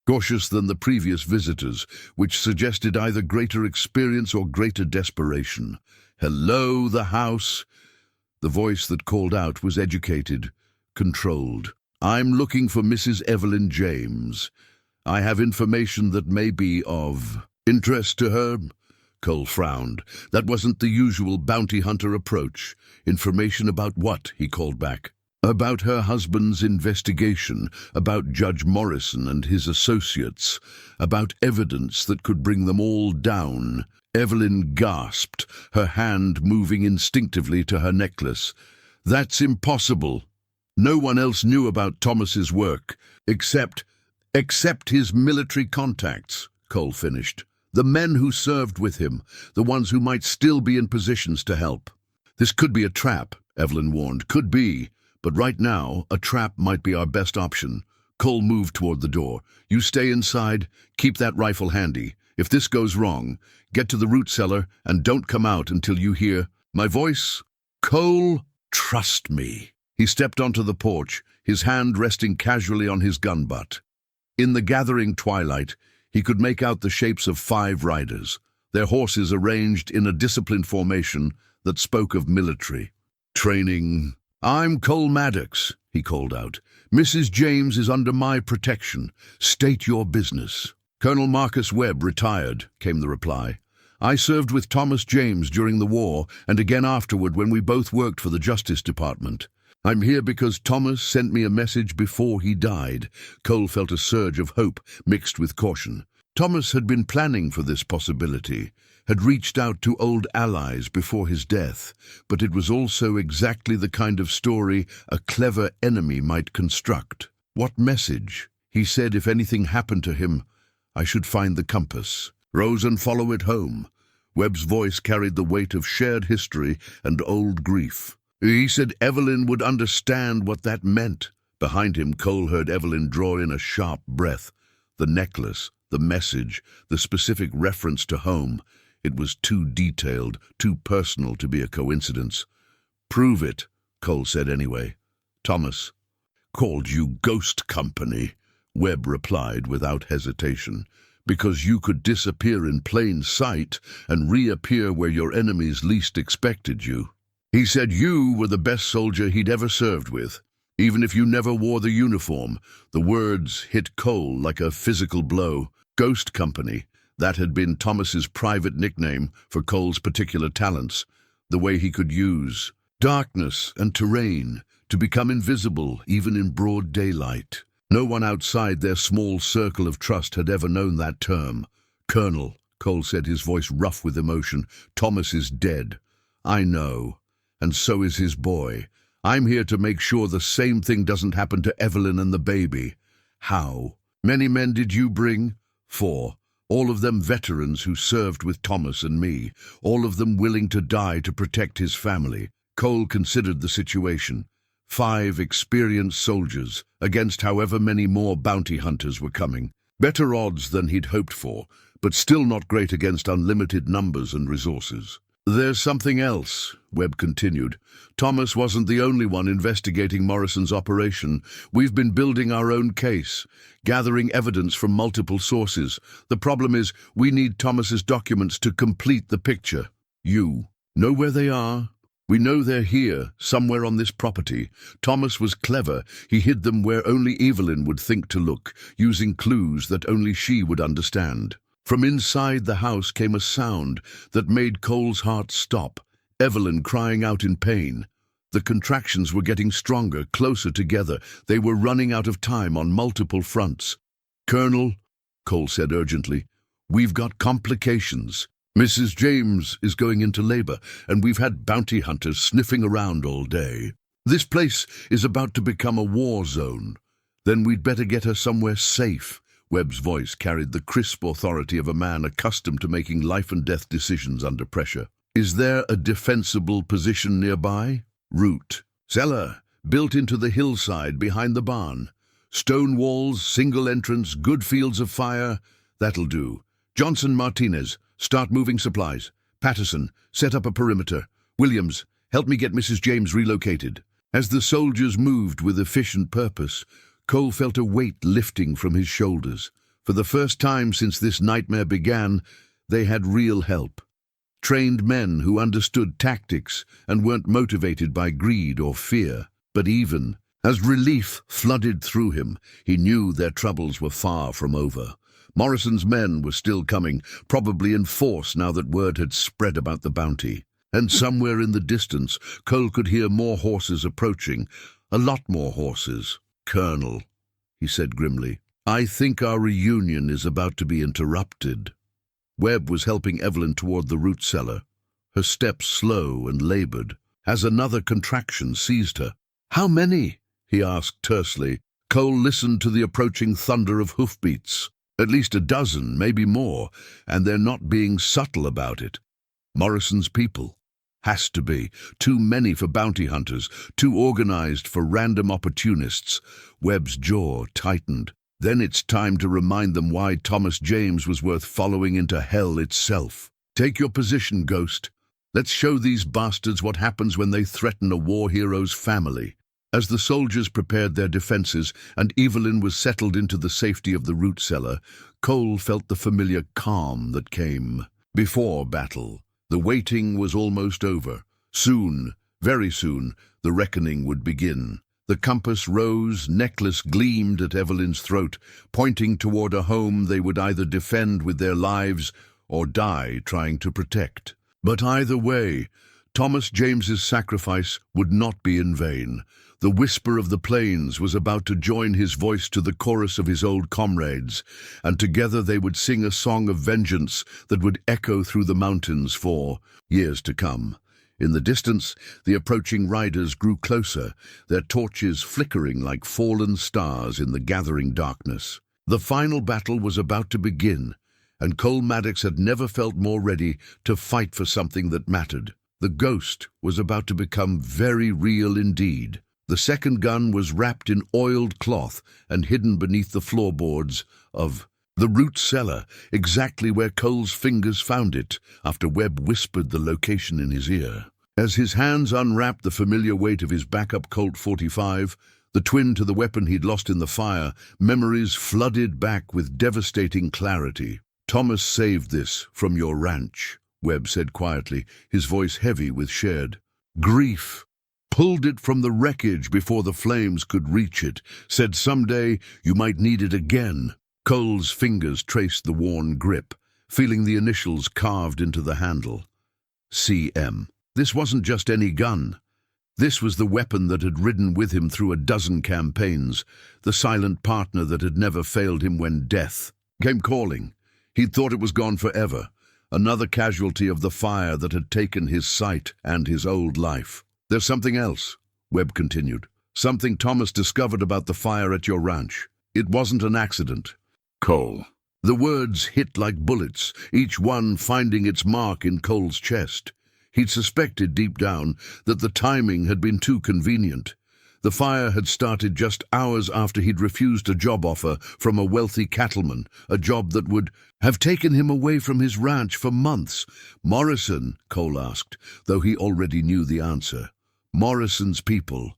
cautious than the previous visitors, which suggested either greater experience or greater desperation. "Hello, the house." The voice that called out was educated, controlled. "I'm looking for Mrs. Evelyn James. I have information that may be of interest to her." Cole frowned. That wasn't the usual bounty hunter approach. "Information about what?" he called back. "About her husband's investigation, about Judge Morrison and his associates, about evidence that could bring them all down." Evelyn gasped, her hand moving instinctively to her necklace. "That's impossible. No one else knew about Thomas's work, except his military contacts," Cole finished. "The men who served with him, the ones who might still be in positions to help." "This could be a trap," Evelyn warned. "Could be. But right now, a trap might be our best option." Cole moved toward the door. "You stay inside, keep that rifle handy. If this goes wrong, get to the root cellar and don't come out until you hear my voice." "Cole, trust me." He stepped onto the porch, his hand resting casually on his gun butt. In the gathering twilight, he could make out the shapes of 5 riders, their horses arranged in a disciplined formation that spoke of military training. "I'm Cole Maddox," he called out. "Mrs. James is under my protection. State your business." "Colonel Marcus Webb, retired," came the reply. "I served with Thomas James during the war and again afterward when we both worked for the Justice Department. I'm here because Thomas sent me a message before he died." Cole felt a surge of hope mixed with caution. Thomas had been planning for this possibility, had reached out to old allies before his death, but it was also exactly the kind of story a clever enemy might construct. "What message?" He said if anything happened to him, I should find the compass. "Rose and follow it home." Webb's voice carried the weight of shared history and old grief. He said Evelyn would understand what that meant. Behind him, Cole heard Evelyn draw in a sharp breath. The necklace, the message, the specific reference to home. It was too detailed, too personal to be a coincidence. "Prove it," Cole said anyway. "Thomas called you Ghost Company," Webb replied without hesitation, "because you could disappear in plain sight and reappear where your enemies least expected you. He said you were the best soldier he'd ever served with, even if you never wore the uniform." The words hit Cole like a physical blow. Ghost Company, that had been Thomas's private nickname for Cole's particular talents, the way he could use darkness and terrain to become invisible even in broad daylight. No one outside their small circle of trust had ever known that term. "Colonel," Cole said, his voice rough with emotion, "Thomas is dead. I know. And so is his boy. I'm here to make sure the same thing doesn't happen to Evelyn and the baby." "How many men did you bring?" 4. All of them veterans who served with Thomas and me, all of them willing to die to protect his family. Cole considered the situation. 5 experienced soldiers against however many more bounty hunters were coming. Better odds than he'd hoped for, but still not great against unlimited numbers and resources. "There's something else," Webb continued. "Thomas wasn't the only one investigating Morrison's operation. We've been building our own case, gathering evidence from multiple sources. The problem is we need Thomas's documents to complete the picture." "You know where they are?" "We know they're here, somewhere on this property. Thomas was clever. He hid them where only Evelyn would think to look, using clues that only she would understand." From inside the house came a sound that made Cole's heart stop. Evelyn crying out in pain. The contractions were getting stronger, closer together. They were running out of time on multiple fronts. "Colonel," Cole said urgently, "we've got complications. Mrs. James is going into labor, and we've had bounty hunters sniffing around all day. This place is about to become a war zone. Then we'd better get her somewhere safe." Webb's voice carried the crisp authority of a man accustomed to making life-and-death decisions under pressure. "Is there a defensible position nearby?" "Root cellar, built into the hillside behind the barn. Stone walls, single entrance, good fields of fire. That'll do. Johnson, Martinez, start moving supplies. Patterson, set up a perimeter. Williams, help me get Mrs. James relocated. As the soldiers moved with efficient purpose, Cole felt a weight lifting from his shoulders. For the first time since this nightmare began, they had real help. Trained men who understood tactics and weren't motivated by greed or fear. But even as relief flooded through him, he knew their troubles were far from over. Morrison's men were still coming, probably in force now that word had spread about the bounty. And somewhere in the distance, Cole could hear more horses approaching. A lot more horses. "Colonel," he said grimly, "I think our reunion is about to be interrupted." Webb was helping Evelyn toward the root cellar, her steps slow and labored, as another contraction seized her. "How many?" he asked tersely. Cole listened to the approaching thunder of hoofbeats. At least a dozen, maybe more, and they're not being subtle about it. Morrison's people. Has to be. Too many for bounty hunters, too organized for random opportunists. Webb's jaw tightened. Then it's time to remind them why Thomas James was worth following into hell itself. "Take your position, Ghost. Let's show these bastards what happens when they threaten a war hero's family." As the soldiers prepared their defenses and Evelyn was settled into the safety of the root cellar, Cole felt the familiar calm that came before battle. The waiting was almost over. Soon, very soon, the reckoning would begin. The compass rose, necklace gleamed at Evelyn's throat, pointing toward a home they would either defend with their lives or die trying to protect. But either way, Thomas James's sacrifice would not be in vain. The whisper of the plains was about to join his voice to the chorus of his old comrades, and together they would sing a song of vengeance that would echo through the mountains for years to come. In the distance, the approaching riders grew closer, their torches flickering like fallen stars in the gathering darkness. The final battle was about to begin, and Cole Maddox had never felt more ready to fight for something that mattered. The ghost was about to become very real indeed. The second gun was wrapped in oiled cloth and hidden beneath the floorboards of the root cellar, exactly where Cole's fingers found it, after Webb whispered the location in his ear. As his hands unwrapped the familiar weight of his backup Colt .45, the twin to the weapon he'd lost in the fire, memories flooded back with devastating clarity. "Thomas saved this from your ranch," Webb said quietly, his voice heavy with shared grief. "Pulled it from the wreckage before the flames could reach it, said someday you might need it again." Cole's fingers traced the worn grip, feeling the initials carved into the handle. CM. This wasn't just any gun. This was the weapon that had ridden with him through a dozen campaigns, the silent partner that had never failed him when death came calling. He'd thought it was gone forever, another casualty of the fire that had taken his sight and his old life. "There's something else," Webb continued. "Something Thomas discovered about the fire at your ranch. It wasn't an accident." "Cole." The words hit like bullets, each one finding its mark in Cole's chest. He'd suspected deep down that the timing had been too convenient. The fire had started just hours after he'd refused a job offer from a wealthy cattleman, a job that would have taken him away from his ranch for months. "Morrison," Cole asked, though he already knew the answer. "Morrison's people.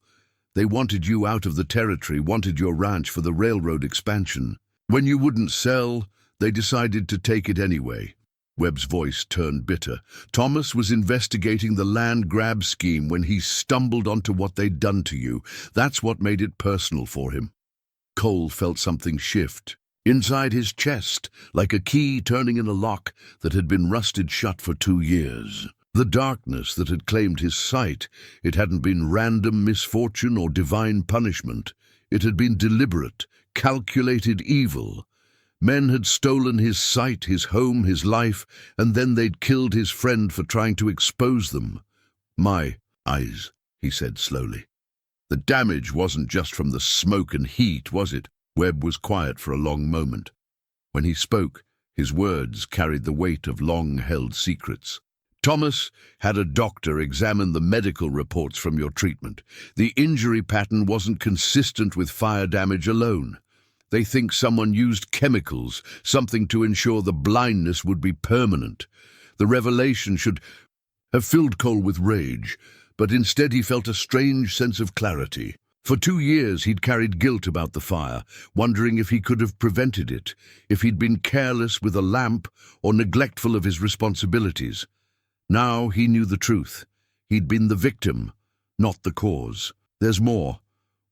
They wanted you out of the territory, wanted your ranch for the railroad expansion. When you wouldn't sell, they decided to take it anyway." Webb's voice turned bitter. "Thomas was investigating the land grab scheme when he stumbled onto what they'd done to you. That's what made it personal for him." Cole felt something shift inside his chest, like a key turning in a lock that had been rusted shut for 2 years. The darkness that had claimed his sight, it hadn't been random misfortune or divine punishment. It had been deliberate, calculated evil. Men had stolen his sight, his home, his life, and then they'd killed his friend for trying to expose them. "My eyes," he said slowly. "The damage wasn't just from the smoke and heat, was it?" Webb was quiet for a long moment. When he spoke, his words carried the weight of long-held secrets. Thomas had a doctor examine the medical reports from your treatment. The injury pattern wasn't consistent with fire damage alone. They think someone used chemicals, something to ensure the blindness would be permanent. The revelation should have filled Cole with rage, but instead he felt a strange sense of clarity. For 2 years he'd carried guilt about the fire, wondering if he could have prevented it, if he'd been careless with a lamp or neglectful of his responsibilities. Now he knew the truth. He'd been the victim, not the cause. "There's more,"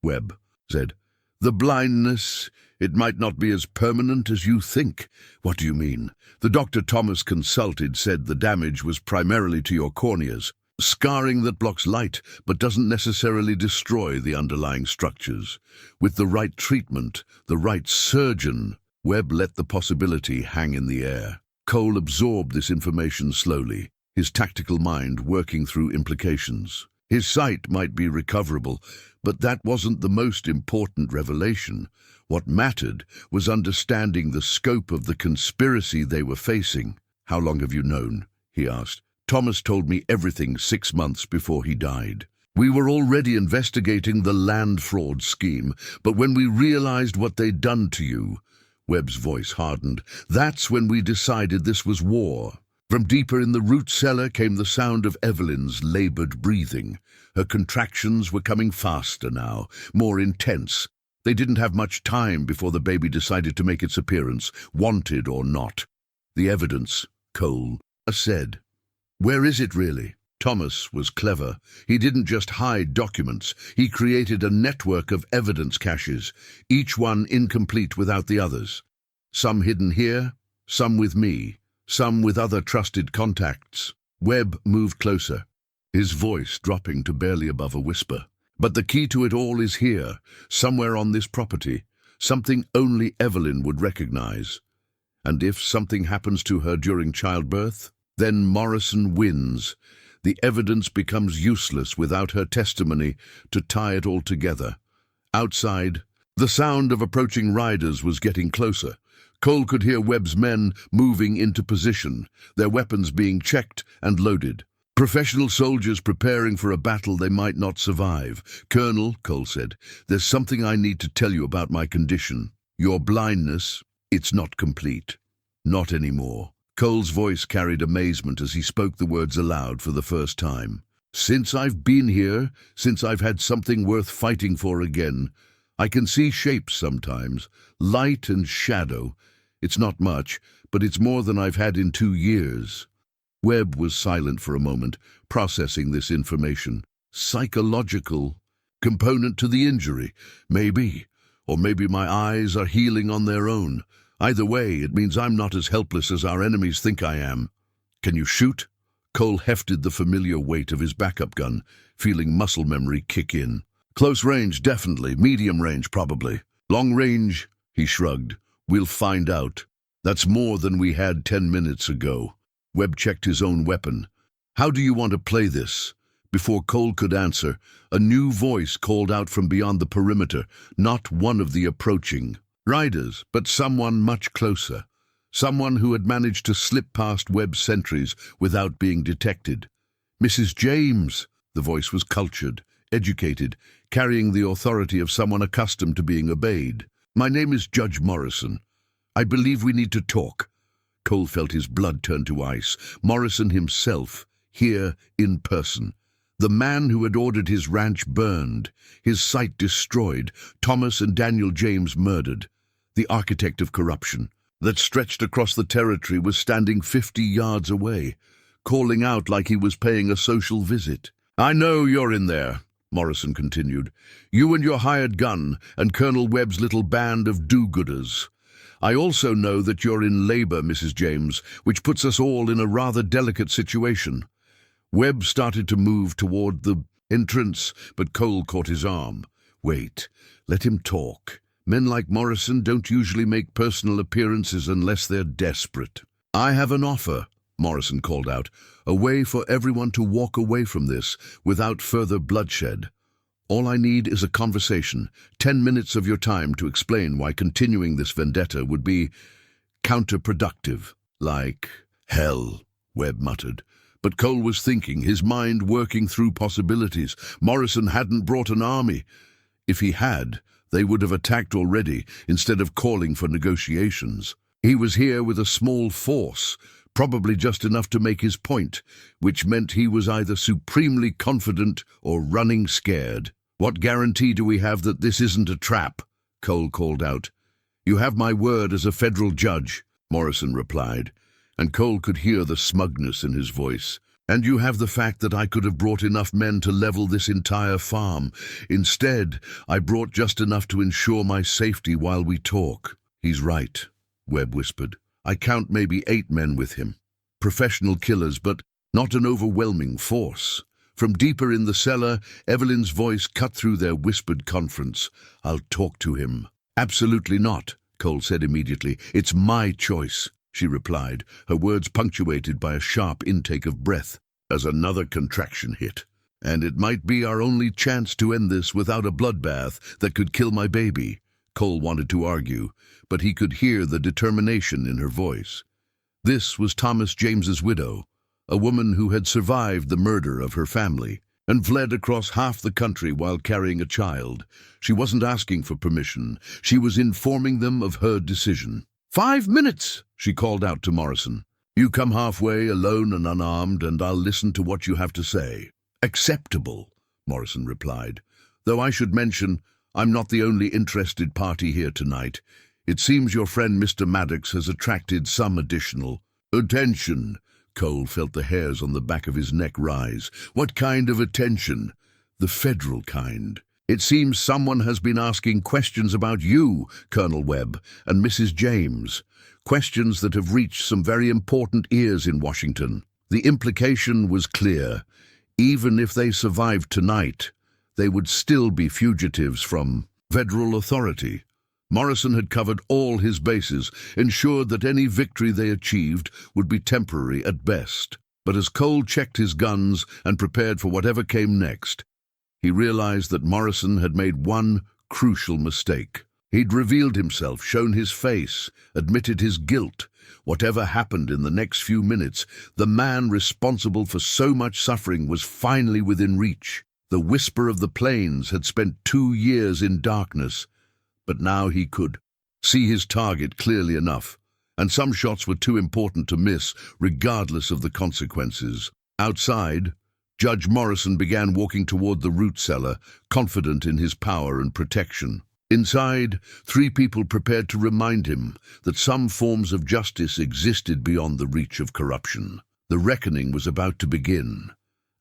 Webb said. "The blindness, it might not be as permanent as you think." "What do you mean?" "The doctor Thomas consulted said the damage was primarily to your corneas. Scarring that blocks light, but doesn't necessarily destroy the underlying structures. With the right treatment, the right surgeon." Webb let the possibility hang in the air. Cole absorbed this information slowly, his tactical mind working through implications. His sight might be recoverable, but that wasn't the most important revelation. What mattered was understanding the scope of the conspiracy they were facing. "How long have you known?" he asked. "Thomas told me everything 6 months before he died. We were already investigating the land fraud scheme, but when we realized what they'd done to you," Webb's voice hardened, "that's when we decided this was war." From deeper in the root cellar came the sound of Evelyn's labored breathing. Her contractions were coming faster now, more intense. They didn't have much time before the baby decided to make its appearance, wanted or not. "The evidence," Cole said. "Where is it really?" Thomas was clever. He didn't just hide documents. He created a network of evidence caches, each one incomplete without the others. Some hidden here, some with me, some with other trusted contacts. Webb moved closer, his voice dropping to barely above a whisper. "But the key to it all is here, somewhere on this property, something only Evelyn would recognize. And if something happens to her during childbirth, then Morrison wins. The evidence becomes useless without her testimony to tie it all together." Outside, the sound of approaching riders was getting closer. Cole could hear Webb's men moving into position, their weapons being checked and loaded. Professional soldiers preparing for a battle they might not survive. "Colonel," Cole said, "there's something I need to tell you about my condition. Your blindness, it's not complete. Not anymore." Cole's voice carried amazement as he spoke the words aloud for the first time. "Since I've been here, since I've had something worth fighting for again, I can see shapes sometimes, light and shadow. It's not much, but it's more than I've had in 2 years. Webb was silent for a moment, processing this information. Psychological component to the injury, maybe. Or maybe my eyes are healing on their own. Either way, it means I'm not as helpless as our enemies think I am." "Can you shoot?" Cole hefted the familiar weight of his backup gun, feeling muscle memory kick in. "Close range, definitely. Medium range, probably. Long range," he shrugged. "We'll find out. That's more than we had 10 minutes ago." Webb checked his own weapon. "How do you want to play this?" Before Cole could answer, a new voice called out from beyond the perimeter, not one of the approaching riders, but someone much closer. Someone who had managed to slip past Webb's sentries without being detected. "Mrs. James!" The voice was cultured, educated, carrying the authority of someone accustomed to being obeyed. "My name is Judge Morrison. I believe we need to talk." Cole felt his blood turn to ice. Morrison himself, here in person. The man who had ordered his ranch burned, his site destroyed, Thomas and Daniel James murdered. The architect of corruption that stretched across the territory was standing 50 yards away, calling out like he was paying a social visit. "I know you're in there," Morrison continued. "You and your hired gun and Colonel Webb's little band of do-gooders. I also know that you're in labor, Mrs. James, which puts us all in a rather delicate situation." Webb started to move toward the entrance, but Cole caught his arm. "Wait, let him talk. Men like Morrison don't usually make personal appearances unless they're desperate." "I have an offer," Morrison called out, "a way for everyone to walk away from this without further bloodshed. All I need is a conversation, 10 minutes of your time to explain why continuing this vendetta would be counterproductive." "Like hell," Webb muttered, But Cole was thinking, his mind working through possibilities. Morrison hadn't brought an army. If he had, they would have attacked already, instead of calling for negotiations. He was here with a small force, probably just enough to make his point, which meant he was either supremely confident or running scared. "What guarantee do we have that this isn't a trap?" Cole called out. "You have my word as a federal judge," Morrison replied, and Cole could hear the smugness in his voice. "And you have the fact that I could have brought enough men to level this entire farm. Instead, I brought just enough to ensure my safety while we talk." "He's right," Webb whispered. "I count maybe 8 men with him. Professional killers, but not an overwhelming force." From deeper in the cellar, Evelyn's voice cut through their whispered conference. "I'll talk to him." "Absolutely not," Cole said immediately. "It's my choice," she replied, her words punctuated by a sharp intake of breath as another contraction hit. "And it might be our only chance to end this without a bloodbath that could kill my baby." Cole wanted to argue, but he could hear the determination in her voice. This was Thomas James's widow, a woman who had survived the murder of her family and fled across half the country while carrying a child. She wasn't asking for permission. She was informing them of her decision. 5 minutes, she called out to Morrison. "You come halfway, alone and unarmed, and I'll listen to what you have to say." "Acceptable," Morrison replied. "Though I should mention, I'm not the only interested party here tonight. It seems your friend Mr. Maddox has attracted some additional attention." Cole felt the hairs on the back of his neck rise. "What kind of attention?" "The federal kind. It seems someone has been asking questions about you, Colonel Webb, and Mrs. James. Questions that have reached some very important ears in Washington." The implication was clear. Even if they survived tonight, they would still be fugitives from federal authority. Morrison had covered all his bases, ensured that any victory they achieved would be temporary at best. But as Cole checked his guns and prepared for whatever came next, he realized that Morrison had made one crucial mistake. He'd revealed himself, shown his face, admitted his guilt. Whatever happened in the next few minutes, the man responsible for so much suffering was finally within reach. The Whisper of the Plains had spent 2 years in darkness, but now he could see his target clearly enough, and some shots were too important to miss, regardless of the consequences. Outside, Judge Morrison began walking toward the root cellar, confident in his power and protection. Inside, 3 people prepared to remind him that some forms of justice existed beyond the reach of corruption. The reckoning was about to begin,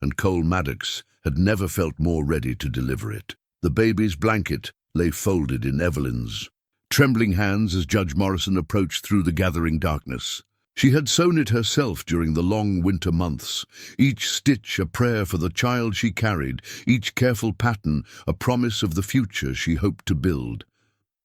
and Cole Maddox had never felt more ready to deliver it. The baby's blanket lay folded in Evelyn's trembling hands as Judge Morrison approached through the gathering darkness. She had sewn it herself during the long winter months, each stitch a prayer for the child she carried, each careful pattern a promise of the future she hoped to build.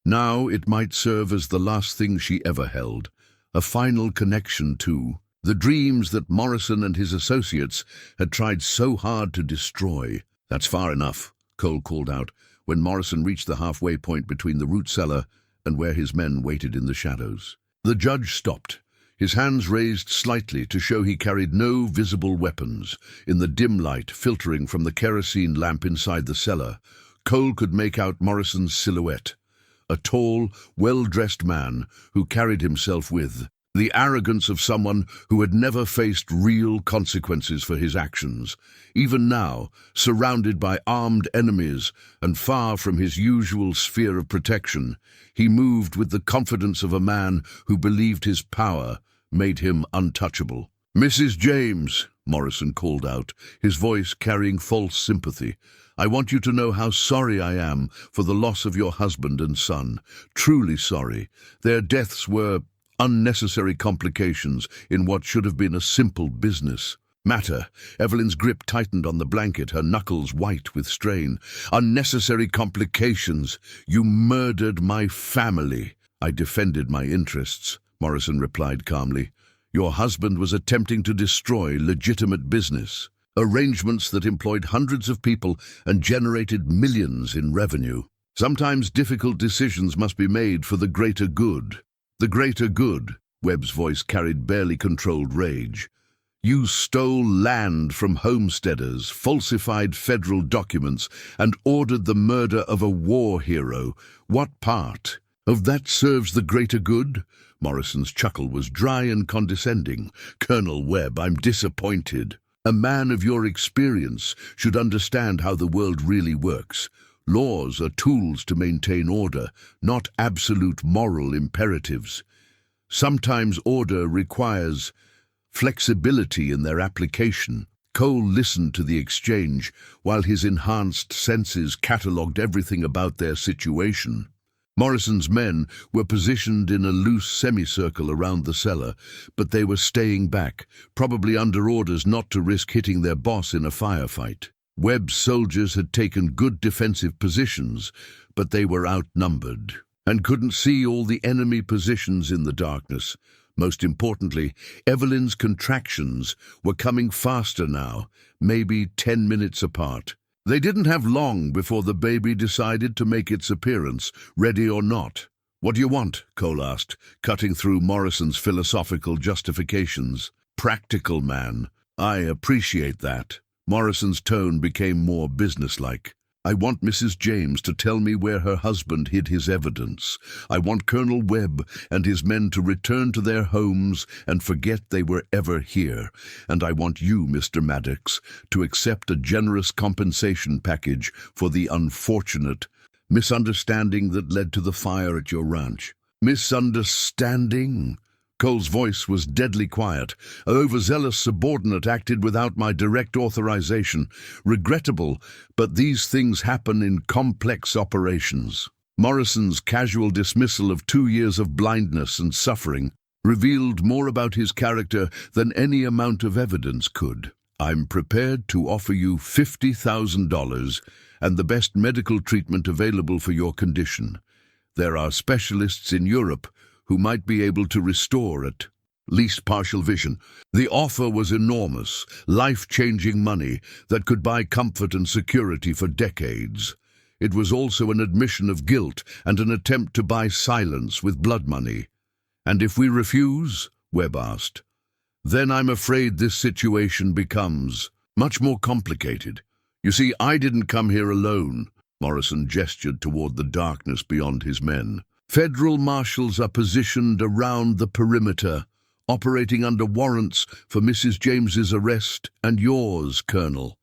Now it might serve as the last thing she ever held, a final connection to the dreams that Morrison and his associates had tried so hard to destroy. "That's far enough," Cole called out, when Morrison reached the halfway point between the root cellar and where his men waited in the shadows. The judge stopped, his hands raised slightly to show he carried no visible weapons. In the dim light filtering from the kerosene lamp inside the cellar, Cole could make out Morrison's silhouette, a tall, well-dressed man who carried himself with the arrogance of someone who had never faced real consequences for his actions. Even now, surrounded by armed enemies and far from his usual sphere of protection, he moved with the confidence of a man who believed his power made him untouchable. "Mrs. James," Morrison called out, his voice carrying false sympathy, "I want you to know how sorry I am for the loss of your husband and son. Truly sorry. Their deaths were unnecessary complications in what should have been a simple business matter." Evelyn's grip tightened on the blanket, her knuckles white with strain. "Unnecessary complications. You murdered my family." "I defended my interests," Morrison replied calmly. "Your husband was attempting to destroy legitimate business, arrangements that employed hundreds of people and generated millions in revenue. Sometimes difficult decisions must be made for the greater good." "The greater good," Webb's voice carried barely controlled rage. You stole land from homesteaders, falsified federal documents, and ordered the murder of a war hero. What part of that serves the greater good? Morrison's chuckle was dry and condescending. Colonel Webb, I'm disappointed. A man of your experience should understand how the world really works. Laws are tools to maintain order, not absolute moral imperatives. Sometimes order requires flexibility in their application. Cole listened to the exchange while his enhanced senses catalogued everything about their situation. Morrison's men were positioned in a loose semicircle around the cellar, but they were staying back, probably under orders not to risk hitting their boss in a firefight. Webb's soldiers had taken good defensive positions, but they were outnumbered and couldn't see all the enemy positions in the darkness. Most importantly, Evelyn's contractions were coming faster now, maybe 10 minutes apart. They didn't have long before the baby decided to make its appearance, ready or not. "What do you want?" Cole asked, cutting through Morrison's philosophical justifications. "Practical, man. I appreciate that." Morrison's tone became more businesslike. "I want Mrs. James to tell me where her husband hid his evidence. I want Colonel Webb and his men to return to their homes and forget they were ever here. And I want you, Mr. Maddox, to accept a generous compensation package for the unfortunate misunderstanding that led to the fire at your ranch." "Misunderstanding?" Cole's voice was deadly quiet. "An overzealous subordinate acted without my direct authorization. Regrettable, but these things happen in complex operations." Morrison's casual dismissal of 2 years of blindness and suffering revealed more about his character than any amount of evidence could. "I'm prepared to offer you $50,000 and the best medical treatment available for your condition. There are specialists in Europe who might be able to restore at least partial vision." The offer was enormous, life-changing money that could buy comfort and security for decades. It was also an admission of guilt and an attempt to buy silence with blood money. "And if we refuse?" Webb asked. "Then I'm afraid this situation becomes much more complicated. You see, I didn't come here alone." Morrison gestured toward the darkness beyond his men. "Federal marshals are positioned around the perimeter, operating under warrants for Mrs. James's arrest and yours, Colonel.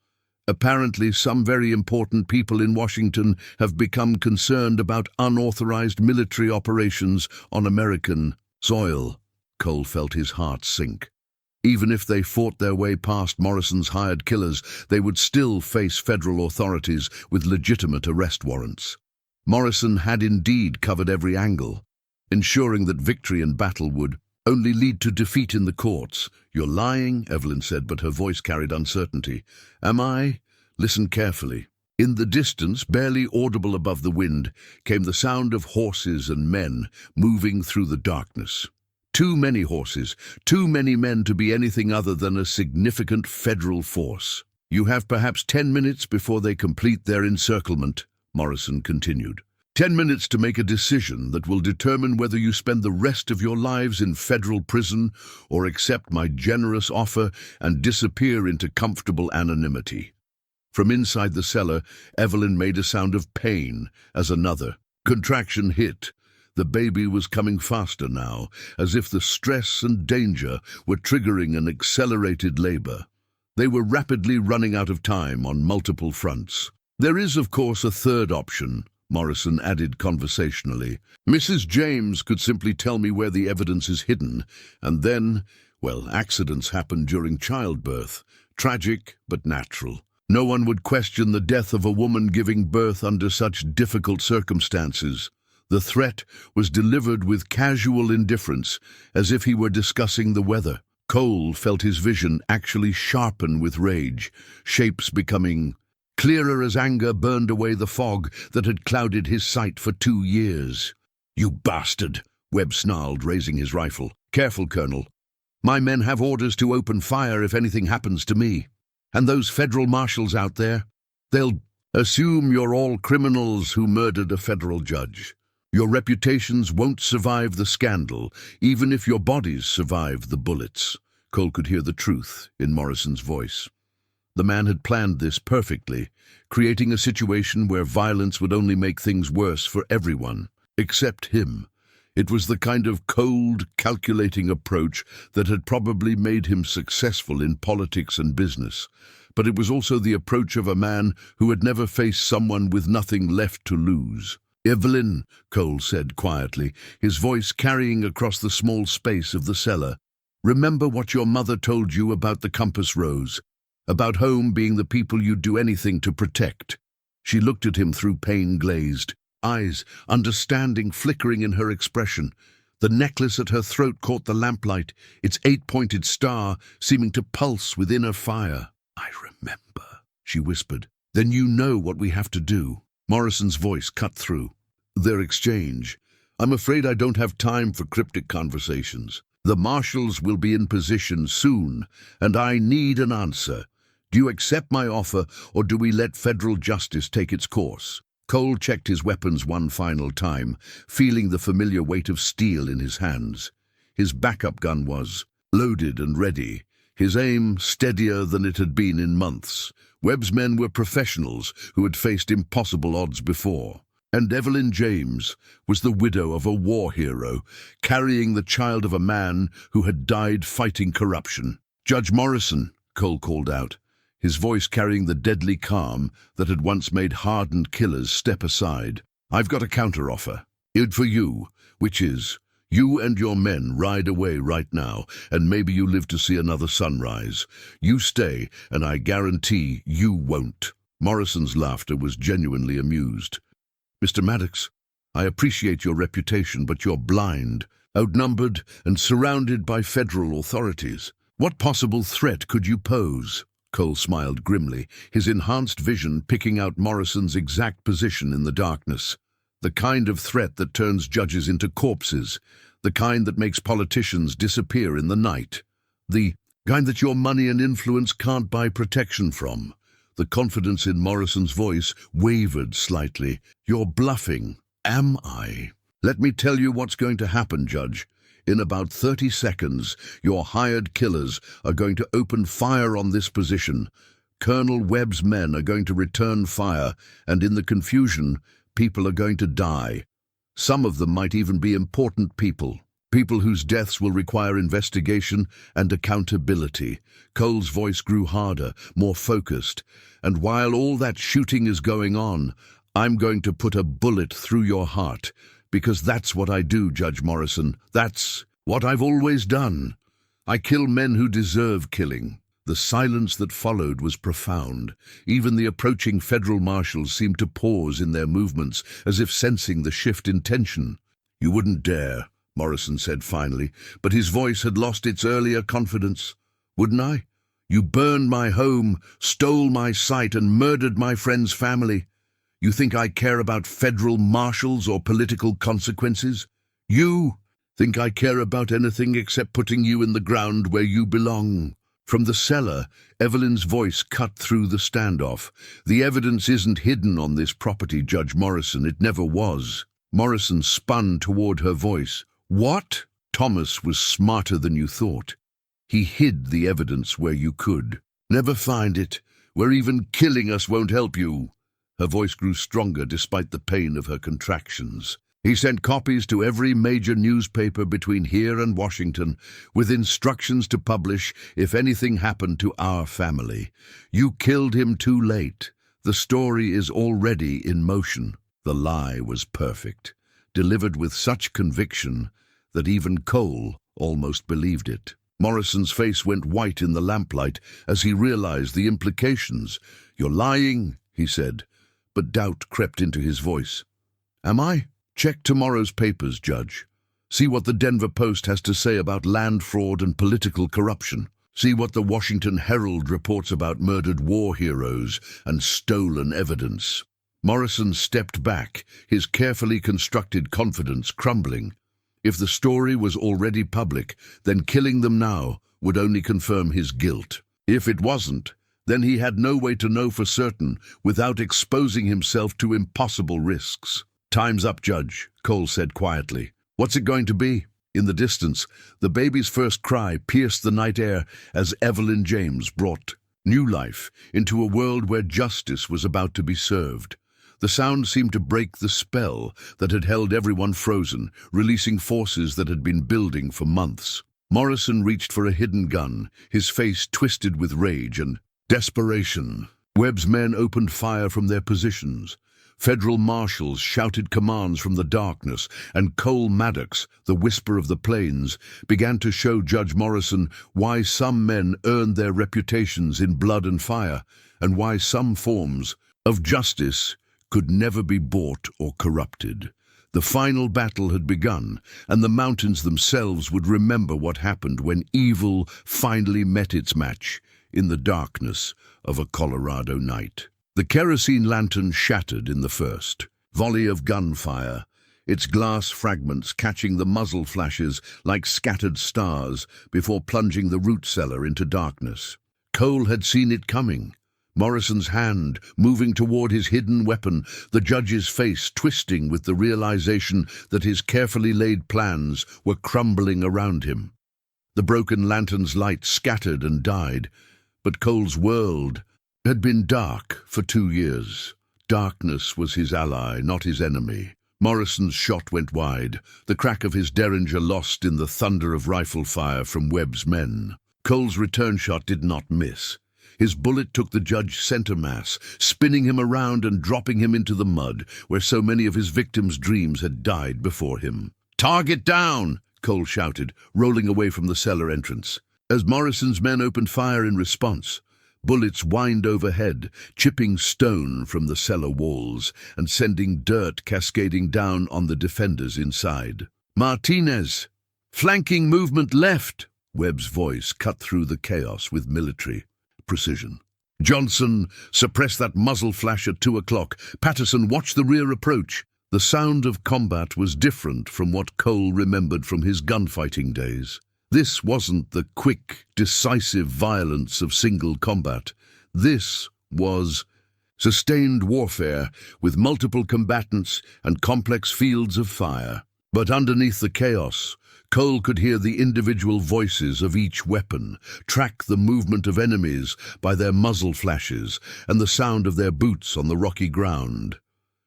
Apparently, some very important people in Washington have become concerned about unauthorized military operations on American soil." Cole felt his heart sink. Even if they fought their way past Morrison's hired killers, they would still face federal authorities with legitimate arrest warrants. Morrison had indeed covered every angle, ensuring that victory in battle would only lead to defeat in the courts. "You're lying," Evelyn said, but her voice carried uncertainty. "Am I?" Listen carefully. In the distance, barely audible above the wind, came the sound of horses and men moving through the darkness. Too many horses, too many men to be anything other than a significant federal force. "You have perhaps 10 minutes before they complete their encirclement," Morrison continued. 10 minutes to make a decision that will determine whether you spend the rest of your lives in federal prison or accept my generous offer and disappear into comfortable anonymity." From inside the cellar, Evelyn made a sound of pain as another contraction hit. The baby was coming faster now, as if the stress and danger were triggering an accelerated labor. They were rapidly running out of time on multiple fronts. "There is, of course, a third option," Morrison added conversationally. "Mrs. James could simply tell me where the evidence is hidden, and then, well, accidents happen during childbirth. Tragic, but natural. No one would question the death of a woman giving birth under such difficult circumstances." The threat was delivered with casual indifference, as if he were discussing the weather. Cole felt his vision actually sharpen with rage, shapes becoming clearer as anger burned away the fog that had clouded his sight for 2 years. "You bastard!" Webb snarled, raising his rifle. "Careful, Colonel. My men have orders to open fire if anything happens to me. And those federal marshals out there, they'll assume you're all criminals who murdered a federal judge. Your reputations won't survive the scandal, even if your bodies survive the bullets." Cole could hear the truth in Morrison's voice. The man had planned this perfectly, creating a situation where violence would only make things worse for everyone, except him. It was the kind of cold, calculating approach that had probably made him successful in politics and business, but it was also the approach of a man who had never faced someone with nothing left to lose. "Evelyn," Cole said quietly, his voice carrying across the small space of the cellar, "remember what your mother told you about the compass rose, about home being the people you'd do anything to protect." She looked at him through pain-glazed eyes, understanding flickering in her expression. The necklace at her throat caught the lamplight, its 8-pointed star seeming to pulse with inner fire. "I remember," she whispered. "Then you know what we have to do." Morrison's voice cut through their exchange. "I'm afraid I don't have time for cryptic conversations. The marshals will be in position soon, and I need an answer. Do you accept my offer, or do we let federal justice take its course?" Cole checked his weapons one final time, feeling the familiar weight of steel in his hands. His backup gun was loaded and ready, his aim steadier than it had been in months. Webb's men were professionals who had faced impossible odds before. And Evelyn James was the widow of a war hero, carrying the child of a man who had died fighting corruption. "Judge Morrison," Cole called out, his voice carrying the deadly calm that had once made hardened killers step aside. "I've got a counteroffer. It for you, which is, you and your men ride away right now, and maybe you live to see another sunrise. You stay, and I guarantee you won't." Morrison's laughter was genuinely amused. "Mr. Maddox, I appreciate your reputation, but you're blind, outnumbered, and surrounded by federal authorities. What possible threat could you pose?" Cole smiled grimly, his enhanced vision picking out Morrison's exact position in the darkness. The kind of threat that turns judges into corpses, the kind that makes politicians disappear in the night, the kind that your money and influence can't buy protection from. The confidence in Morrison's voice wavered slightly. "You're bluffing." "Am I?" "Let me tell you what's going to happen, Judge. In about 30 seconds, your hired killers are going to open fire on this position. Colonel Webb's men are going to return fire, and in the confusion, people are going to die. Some of them might even be important people. People whose deaths will require investigation and accountability." Cole's voice grew harder, more focused. "And while all that shooting is going on, I'm going to put a bullet through your heart. Because that's what I do, Judge Morrison. That's what I've always done. I kill men who deserve killing." The silence that followed was profound. Even the approaching federal marshals seemed to pause in their movements, as if sensing the shift in tension. "You wouldn't dare," Morrison said finally, but his voice had lost its earlier confidence. "Wouldn't I? You burned my home, stole my site, and murdered my friend's family. You think I care about federal marshals or political consequences? You think I care about anything except putting you in the ground where you belong?" From the cellar, Evelyn's voice cut through the standoff. "The evidence isn't hidden on this property, Judge Morrison. It never was." Morrison spun toward her voice. "What?" "Thomas was smarter than you thought. He hid the evidence where you could. Never find it, where even killing us won't help you." Her voice grew stronger despite the pain of her contractions. "He sent copies to every major newspaper between here and Washington, with instructions to publish if anything happened to our family. You killed him too late. The story is already in motion." The lie was perfect, delivered with such conviction that even Cole almost believed it. Morrison's face went white in the lamplight as he realized the implications. "You're lying," he said, but doubt crept into his voice. "Am I?" "Check tomorrow's papers, Judge. See what the Denver Post has to say about land fraud and political corruption. See what the Washington Herald reports about murdered war heroes and stolen evidence." Morrison stepped back, his carefully constructed confidence crumbling. If the story was already public, then killing them now would only confirm his guilt. If it wasn't, then he had no way to know for certain without exposing himself to impossible risks. "Time's up, Judge," Cole said quietly. "What's it going to be?" In the distance, the baby's first cry pierced the night air as Evelyn James brought new life into a world where justice was about to be served. The sound seemed to break the spell that had held everyone frozen, releasing forces that had been building for months. Morrison reached for a hidden gun, his face twisted with rage and desperation. Webb's men opened fire from their positions. Federal marshals shouted commands from the darkness, and Maddox, the whisper of the plains, began to show Judge Morrison why some men earned their reputations in blood and fire, and why some forms of justice could never be bought or corrupted. The final battle had begun, and the mountains themselves would remember what happened when evil finally met its match in the darkness of a Colorado night. The kerosene lantern shattered in the first volley of gunfire, its glass fragments catching the muzzle flashes like scattered stars before plunging the root cellar into darkness. Cole had seen it coming. Morrison's hand moving toward his hidden weapon, the judge's face twisting with the realization that his carefully laid plans were crumbling around him. The broken lantern's light scattered and died, but Cole's world had been dark for 2 years. Darkness was his ally, not his enemy. Morrison's shot went wide, the crack of his derringer lost in the thunder of rifle fire from Webb's men. Cole's return shot did not miss. His bullet took the judge's center mass, spinning him around and dropping him into the mud, where so many of his victims' dreams had died before him. "Target down!" Cole shouted, rolling away from the cellar entrance. As Morrison's men opened fire in response, bullets whined overhead, chipping stone from the cellar walls and sending dirt cascading down on the defenders inside. "Martinez! Flanking movement left!" Webb's voice cut through the chaos with military precision. "Johnson, suppress that muzzle flash at 2 o'clock. Patterson, watch the rear approach." The sound of combat was different from what Cole remembered from his gunfighting days. This wasn't the quick, decisive violence of single combat. This was sustained warfare with multiple combatants and complex fields of fire. But underneath the chaos, Cole could hear the individual voices of each weapon, track the movement of enemies by their muzzle flashes and the sound of their boots on the rocky ground.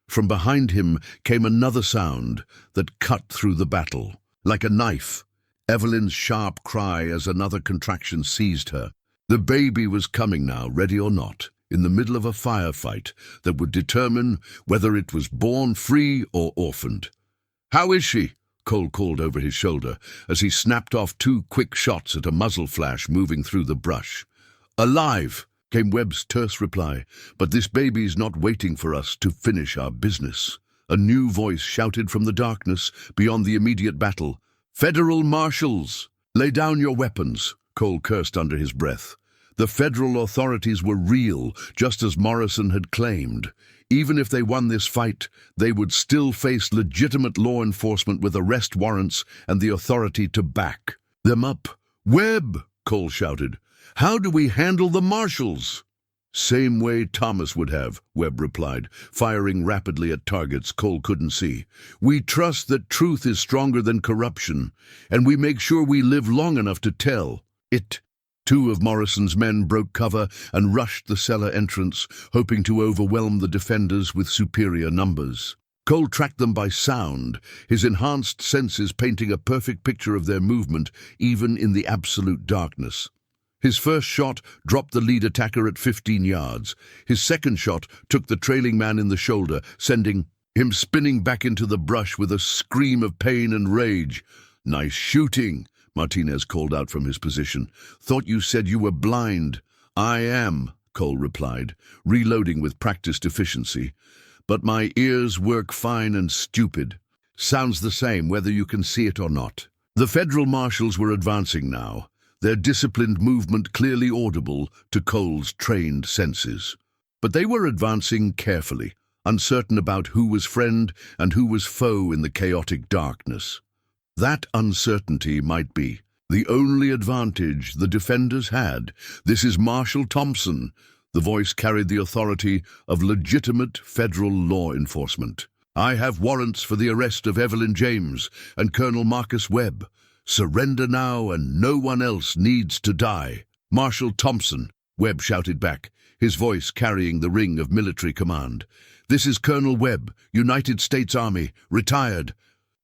From behind him came another sound that cut through the battle, like a knife. Evelyn's sharp cry as another contraction seized her. The baby was coming now, ready or not, in the middle of a firefight that would determine whether it was born free or orphaned. "How is she?" Cole called over his shoulder as he snapped off 2 quick shots at a muzzle flash moving through the brush. "Alive," came Webb's terse reply, "but this baby's not waiting for us to finish our business." A new voice shouted from the darkness beyond the immediate battle. "Federal marshals! Lay down your weapons," Cole cursed under his breath. The federal authorities were real, just as Morrison had claimed. Even if they won this fight, they would still face legitimate law enforcement with arrest warrants and the authority to back them up. "Webb!" Cole shouted. "How do we handle the marshals?" "Same way Thomas would have," Webb replied, firing rapidly at targets Cole couldn't see. "We trust that truth is stronger than corruption, and we make sure we live long enough to tell it." 2 of Morrison's men broke cover and rushed the cellar entrance, hoping to overwhelm the defenders with superior numbers. Cole tracked them by sound, his enhanced senses painting a perfect picture of their movement, even in the absolute darkness. His first shot dropped the lead attacker at 15 yards. His second shot took the trailing man in the shoulder, sending him spinning back into the brush with a scream of pain and rage. "Nice shooting," Martinez called out from his position. "Thought you said you were blind." "I am," Cole replied, reloading with practiced efficiency. "But my ears work fine and stupid. Sounds the same whether you can see it or not." The federal marshals were advancing now, their disciplined movement clearly audible to Cole's trained senses. But they were advancing carefully, uncertain about who was friend and who was foe in the chaotic darkness. That uncertainty might be the only advantage the defenders had. "This is Marshal Thompson." The voice carried the authority of legitimate federal law enforcement. "I have warrants for the arrest of Evelyn James and Colonel Marcus Webb. Surrender now and no one else needs to die. Marshal Thompson, Webb shouted back, his voice carrying the ring of military command. This is Colonel Webb, United States Army, retired.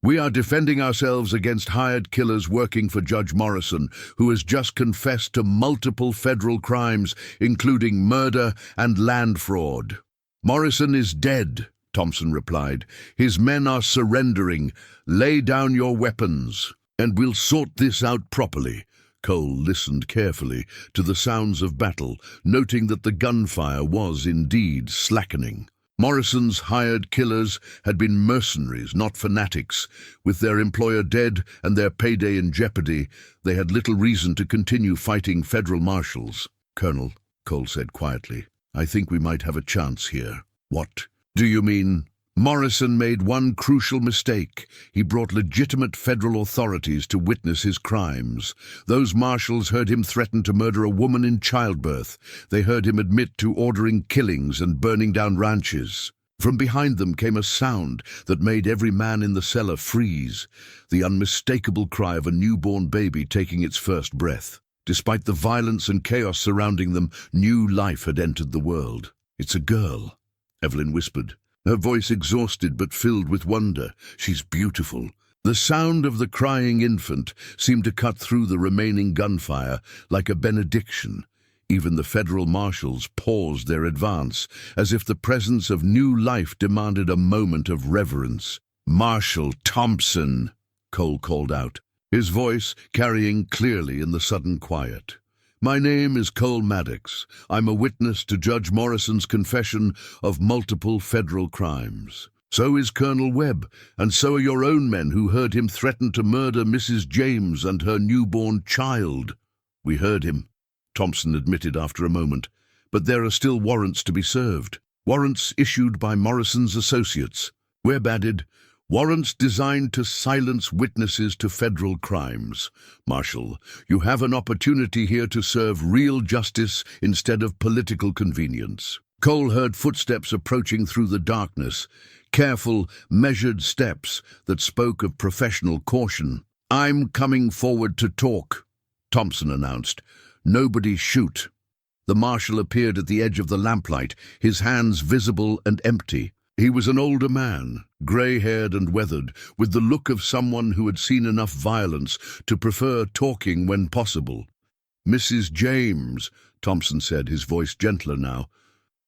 We are defending ourselves against hired killers working for Judge Morrison, who has just confessed to multiple federal crimes, including murder and land fraud. Morrison is dead, Thompson replied. His men are surrendering. Lay down your weapons, and we'll sort this out properly. Cole listened carefully to the sounds of battle, noting that the gunfire was indeed slackening. Morrison's hired killers had been mercenaries, not fanatics. With their employer dead and their payday in jeopardy, they had little reason to continue fighting federal marshals. Colonel, Cole said quietly, I think we might have a chance here. What do you mean? Morrison made one crucial mistake. He brought legitimate federal authorities to witness his crimes. Those marshals heard him threaten to murder a woman in childbirth. They heard him admit to ordering killings and burning down ranches. From behind them came a sound that made every man in the cellar freeze, the unmistakable cry of a newborn baby taking its first breath. Despite the violence and chaos surrounding them, new life had entered the world. It's a girl, Evelyn whispered, her voice exhausted but filled with wonder. She's beautiful. The sound of the crying infant seemed to cut through the remaining gunfire like a benediction. Even the federal marshals paused their advance, as if the presence of new life demanded a moment of reverence. Marshal Thompson, Cole called out, his voice carrying clearly in the sudden quiet. My name is Cole Maddox. I'm a witness to Judge Morrison's confession of multiple federal crimes. So is Colonel Webb, and so are your own men who heard him threaten to murder Mrs. James and her newborn child. We heard him, Thompson admitted after a moment, but there are still warrants to be served. Warrants issued by Morrison's associates. Webb added, warrants designed to silence witnesses to federal crimes. Marshal, you have an opportunity here to serve real justice instead of political convenience. Cole heard footsteps approaching through the darkness, careful, measured steps that spoke of professional caution. I'm coming forward to talk, Thompson announced. Nobody shoot. The marshal appeared at the edge of the lamplight, his hands visible and empty. He was an older man, grey-haired and weathered, with the look of someone who had seen enough violence to prefer talking when possible. Mrs. James, Thompson said, his voice gentler now.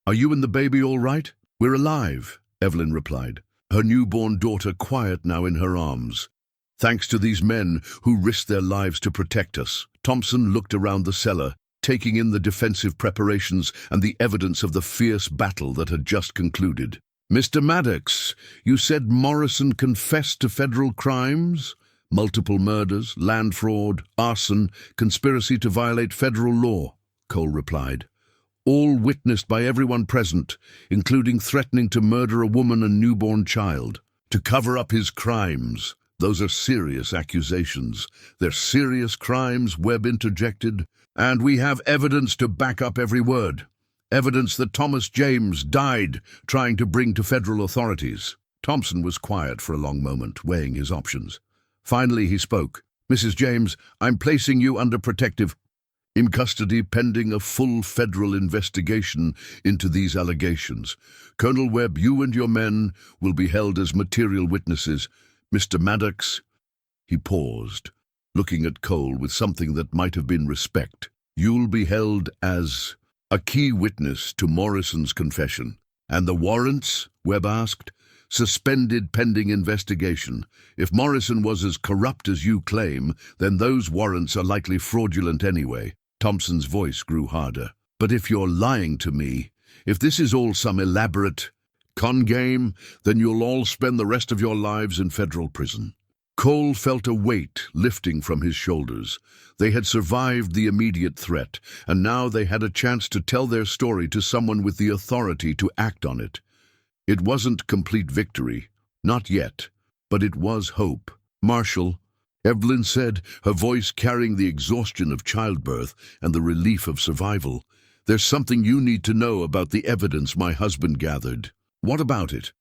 Are you and the baby all right? We're alive, Evelyn replied, her newborn daughter quiet now in her arms. Thanks to these men who risked their lives to protect us. Thompson looked around the cellar, taking in the defensive preparations and the evidence of the fierce battle that had just concluded. Mr. Maddox, you said Morrison confessed to federal crimes? Multiple murders, land fraud, arson, conspiracy to violate federal law, Cole replied. All witnessed by everyone present, including threatening to murder a woman and newborn child. To cover up his crimes. Those are serious accusations. They're serious crimes, Webb interjected. And we have evidence to back up every word. Evidence that Thomas James died trying to bring to federal authorities. Thompson was quiet for a long moment, weighing his options. Finally he spoke. Mrs. James, I'm placing you under protective in custody pending a full federal investigation into these allegations. Colonel Webb, you and your men will be held as material witnesses. Mr. Maddox, he paused, looking at Cole with something that might have been respect. You'll be held as a key witness to Morrison's confession. And the warrants? Webb asked. Suspended pending investigation. If Morrison was as corrupt as you claim, then those warrants are likely fraudulent anyway. Thompson's voice grew harder. But if you're lying to me, if this is all some elaborate con game, then you'll all spend the rest of your lives in federal prison. Cole felt a weight lifting from his shoulders. They had survived the immediate threat, and now they had a chance to tell their story to someone with the authority to act on it. It wasn't complete victory, not yet, but it was hope. Marshal, Evelyn said, her voice carrying the exhaustion of childbirth and the relief of survival. There's something you need to know about the evidence my husband gathered. What about it?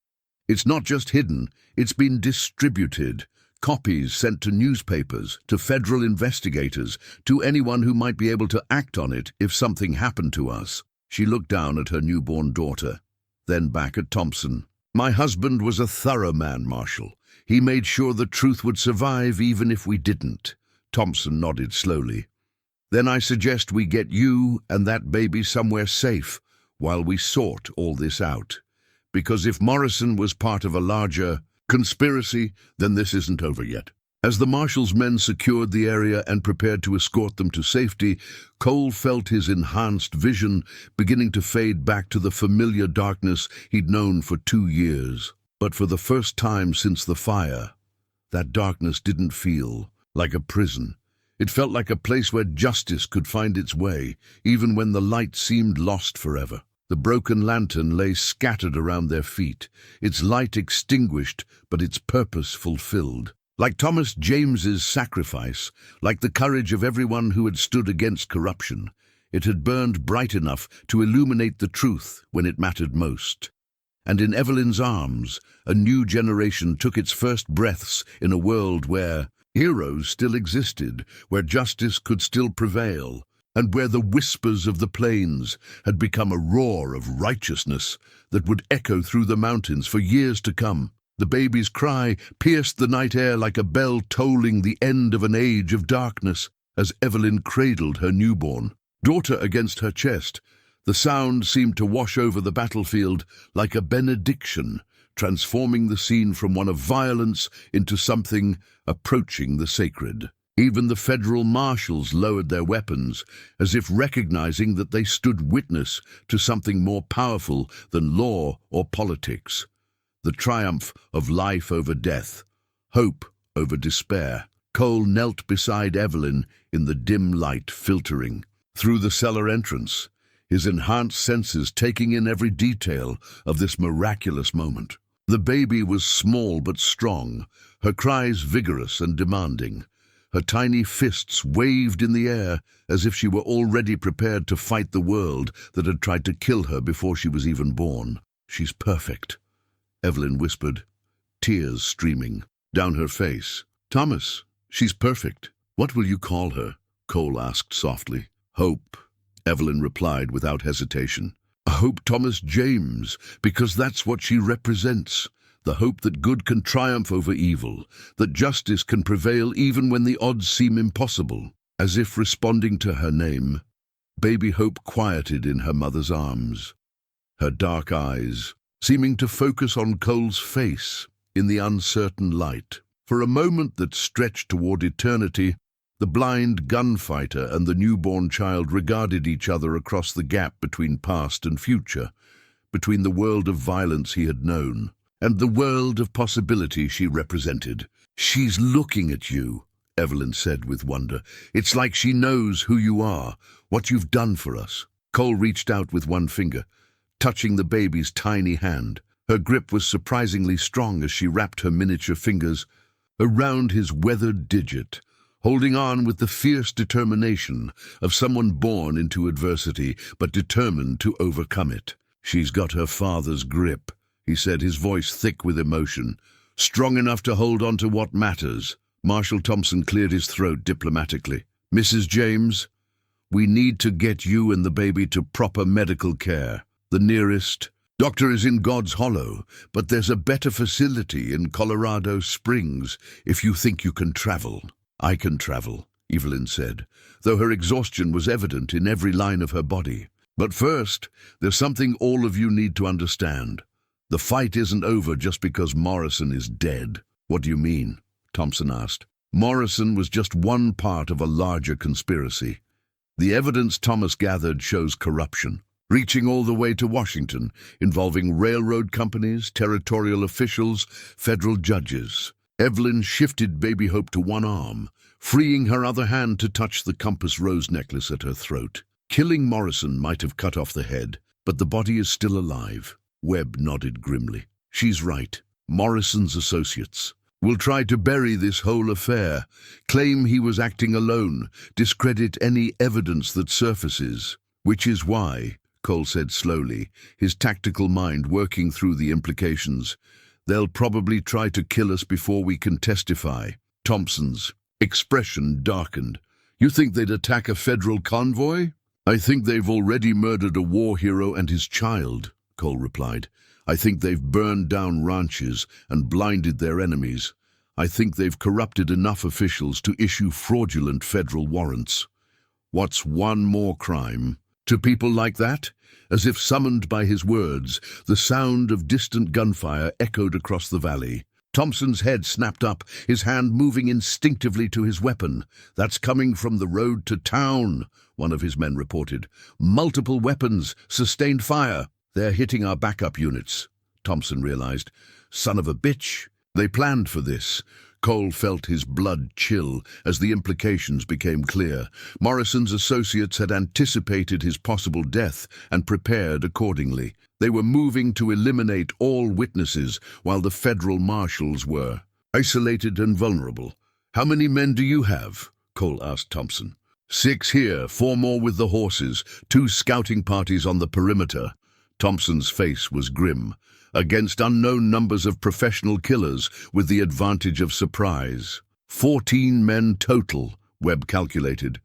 It's not just hidden, it's been distributed. Copies sent to newspapers, to federal investigators, to anyone who might be able to act on it if something happened to us. She looked down at her newborn daughter, then back at Thompson. My husband was a thorough man, Marshal. He made sure the truth would survive even if we didn't. Thompson nodded slowly. Then I suggest we get you and that baby somewhere safe while we sort all this out. Because if Morrison was part of a larger conspiracy, then this isn't over yet. As the Marshal's men secured the area and prepared to escort them to safety, Cole felt his enhanced vision beginning to fade back to the familiar darkness he'd known for 2 years. But for the first time since the fire, that darkness didn't feel like a prison. It felt like a place where justice could find its way, even when the light seemed lost forever. The broken lantern lay scattered around their feet, its light extinguished, but its purpose fulfilled. Like Thomas James's sacrifice, like the courage of everyone who had stood against corruption, it had burned bright enough to illuminate the truth when it mattered most. And in Evelyn's arms, a new generation took its first breaths in a world where heroes still existed, where justice could still prevail, and where the whispers of the plains had become a roar of righteousness that would echo through the mountains for years to come. The baby's cry pierced the night air like a bell tolling the end of an age of darkness as Evelyn cradled her newborn daughter against her chest. The sound seemed to wash over the battlefield like a benediction, transforming the scene from one of violence into something approaching the sacred. Even the federal marshals lowered their weapons, as if recognizing that they stood witness to something more powerful than law or politics. The triumph of life over death, hope over despair. Cole knelt beside Evelyn in the dim light filtering through the cellar entrance, his enhanced senses taking in every detail of this miraculous moment. The baby was small but strong, her cries vigorous and demanding. Her tiny fists waved in the air as if she were already prepared to fight the world that had tried to kill her before she was even born. "She's perfect," Evelyn whispered, tears streaming down her face. "Thomas, she's perfect. What will you call her?" Cole asked softly. "Hope," Evelyn replied without hesitation. "Hope Thomas James, because that's what she represents. The hope that good can triumph over evil, that justice can prevail even when the odds seem impossible." As if responding to her name, baby Hope quieted in her mother's arms, her dark eyes seeming to focus on Cole's face in the uncertain light. For a moment that stretched toward eternity, the blind gunfighter and the newborn child regarded each other across the gap between past and future, between the world of violence he had known and the world of possibility she represented. "She's looking at you," Evelyn said with wonder. "It's like she knows who you are, what you've done for us." Cole reached out with one finger, touching the baby's tiny hand. Her grip was surprisingly strong as she wrapped her miniature fingers around his weathered digit, holding on with the fierce determination of someone born into adversity but determined to overcome it. "She's got her father's grip," he said, his voice thick with emotion, "strong enough to hold on to what matters." Marshal Thompson cleared his throat diplomatically. "Mrs. James, we need to get you and the baby to proper medical care. The nearest doctor is in God's Hollow, but there's a better facility in Colorado Springs if you think you can travel." "I can travel," Evelyn said, though her exhaustion was evident in every line of her body. "But first, there's something all of you need to understand. The fight isn't over just because Morrison is dead." "What do you mean?" Thompson asked. "Morrison was just one part of a larger conspiracy. The evidence Thomas gathered shows corruption, reaching all the way to Washington, involving railroad companies, territorial officials, federal judges." Evelyn shifted baby Hope to one arm, freeing her other hand to touch the compass rose necklace at her throat. "Killing Morrison might have cut off the head, but the body is still alive." Webb nodded grimly. "She's right. Morrison's associates will try to bury this whole affair, claim he was acting alone, discredit any evidence that surfaces. Which is why," Cole said slowly, his tactical mind working through the implications, They'll probably try to kill us before we can testify. Thompson's expression darkened. You think they'd attack a federal convoy? I think they've already murdered a war hero and his child, Cole replied. I think they've burned down ranches and blinded their enemies. I think they've corrupted enough officials to issue fraudulent federal warrants. What's one more crime? To people like that? As if summoned by his words, the sound of distant gunfire echoed across the valley. Thompson's head snapped up, his hand moving instinctively to his weapon. That's coming from the road to town, one of his men reported. Multiple weapons, sustained fire. They're hitting our backup units, Thompson realized. Son of a bitch. They planned for this. Cole felt his blood chill as the implications became clear. Morrison's associates had anticipated his possible death and prepared accordingly. They were moving to eliminate all witnesses while the federal marshals were isolated and vulnerable. How many men do you have? Cole asked Thompson. 6 here, 4 more with the horses, 2 scouting parties on the perimeter. Thompson's face was grim. Against unknown numbers of professional killers with the advantage of surprise. 14 men total, Webb calculated.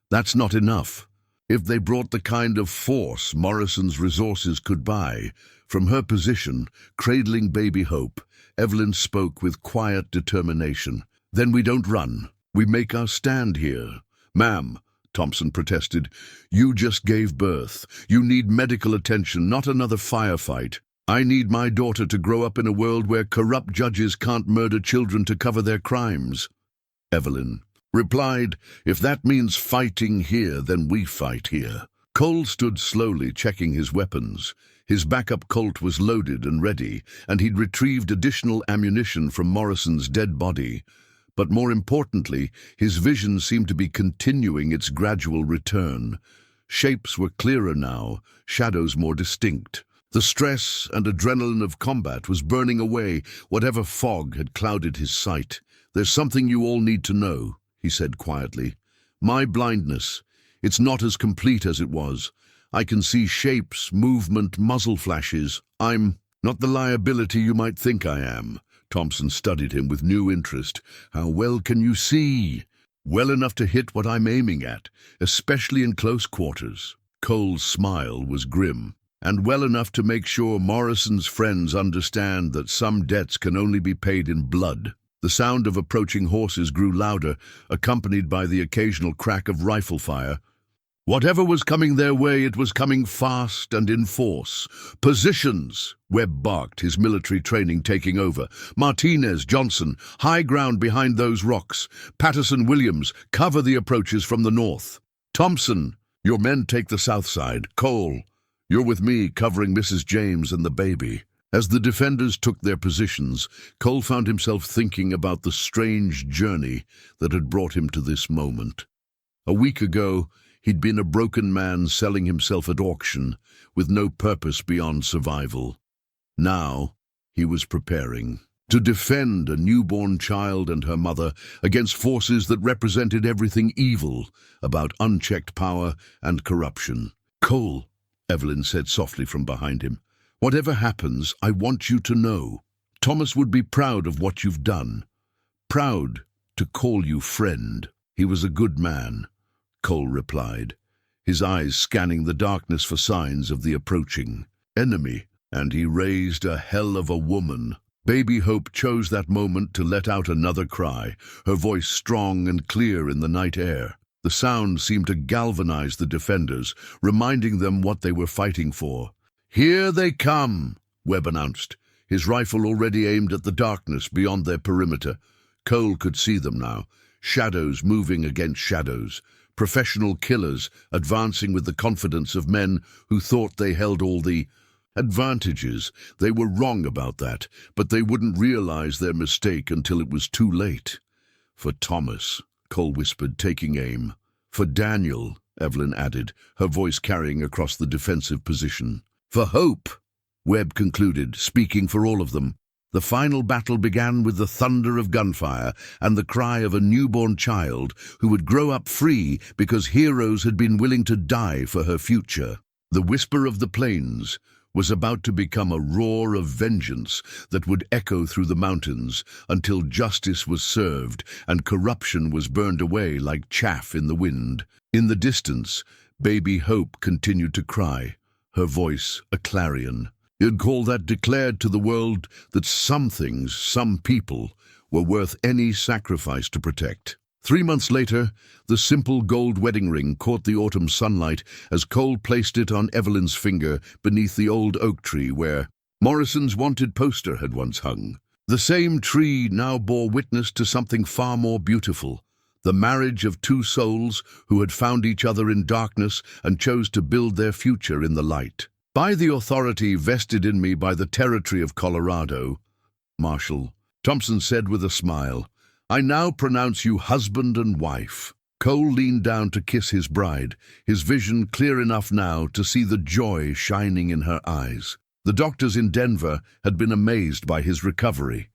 That's not enough. If they brought the kind of force Morrison's resources could buy, from her position, cradling baby Hope, Evelyn spoke with quiet determination. Then we don't run. We make our stand here. Ma'am, Thompson protested, you just gave birth. You need medical attention, not another firefight. I need my daughter to grow up in a world where corrupt judges can't murder children to cover their crimes. Evelyn replied, if that means fighting here, then we fight here. Cole stood slowly, checking his weapons. His backup Colt was loaded and ready, and he'd retrieved additional ammunition from Morrison's dead body. But more importantly, his vision seemed to be continuing its gradual return. Shapes were clearer now, shadows more distinct. The stress and adrenaline of combat was burning away whatever fog had clouded his sight. There's something you all need to know, he said quietly. My blindness, it's not as complete as it was. I can see shapes, movement, muzzle flashes. I'm not the liability you might think I am. Thompson studied him with new interest. How well can you see? Well enough to hit what I'm aiming at, especially in close quarters. Cole's smile was grim. And well enough to make sure Morrison's friends understand that some debts can only be paid in blood. The sound of approaching horses grew louder, accompanied by the occasional crack of rifle fire. Whatever was coming their way, it was coming fast and in force. Positions, Webb barked, his military training taking over. Martinez, Johnson, high ground behind those rocks. Patterson, Williams, cover the approaches from the north. Thompson, your men take the south side. Cole, you're with me, covering Mrs. James and the baby. As the defenders took their positions, Cole found himself thinking about the strange journey that had brought him to this moment. A week ago, he'd been a broken man selling himself at auction, with no purpose beyond survival. Now, he was preparing to defend a newborn child and her mother against forces that represented everything evil about unchecked power and corruption. Cole, Evelyn said softly from behind him, whatever happens, I want you to know. Thomas would be proud of what you've done. Proud to call you friend. He was a good man, Cole replied, his eyes scanning the darkness for signs of the approaching enemy. And he raised a hell of a woman. Baby Hope chose that moment to let out another cry, her voice strong and clear in the night air. The sound seemed to galvanize the defenders, reminding them what they were fighting for. Here they come, Webb announced, his rifle already aimed at the darkness beyond their perimeter. Cole could see them now, shadows moving against shadows, professional killers advancing with the confidence of men who thought they held all the advantages. They were wrong about that, but they wouldn't realize their mistake until it was too late. For Thomas, Cole whispered, taking aim. For Daniel, Evelyn added, her voice carrying across the defensive position. For Hope, Webb concluded, speaking for all of them. The final battle began with the thunder of gunfire and the cry of a newborn child who would grow up free because heroes had been willing to die for her future. The whisper of the plains, was about to become a roar of vengeance that would echo through the mountains until justice was served and corruption was burned away like chaff in the wind. In the distance, baby Hope continued to cry, her voice a clarion. You'd call that declared to the world that some things, some people, were worth any sacrifice to protect. 3 months later, the simple gold wedding ring caught the autumn sunlight as Cole placed it on Evelyn's finger beneath the old oak tree where Morrison's wanted poster had once hung. The same tree now bore witness to something far more beautiful, the marriage of two souls who had found each other in darkness and chose to build their future in the light. By the authority vested in me by the territory of Colorado, Marshal, Thompson said with a smile, I now pronounce you husband and wife. Cole leaned down to kiss his bride, his vision clear enough now to see the joy shining in her eyes. The doctors in Denver had been amazed by his recovery.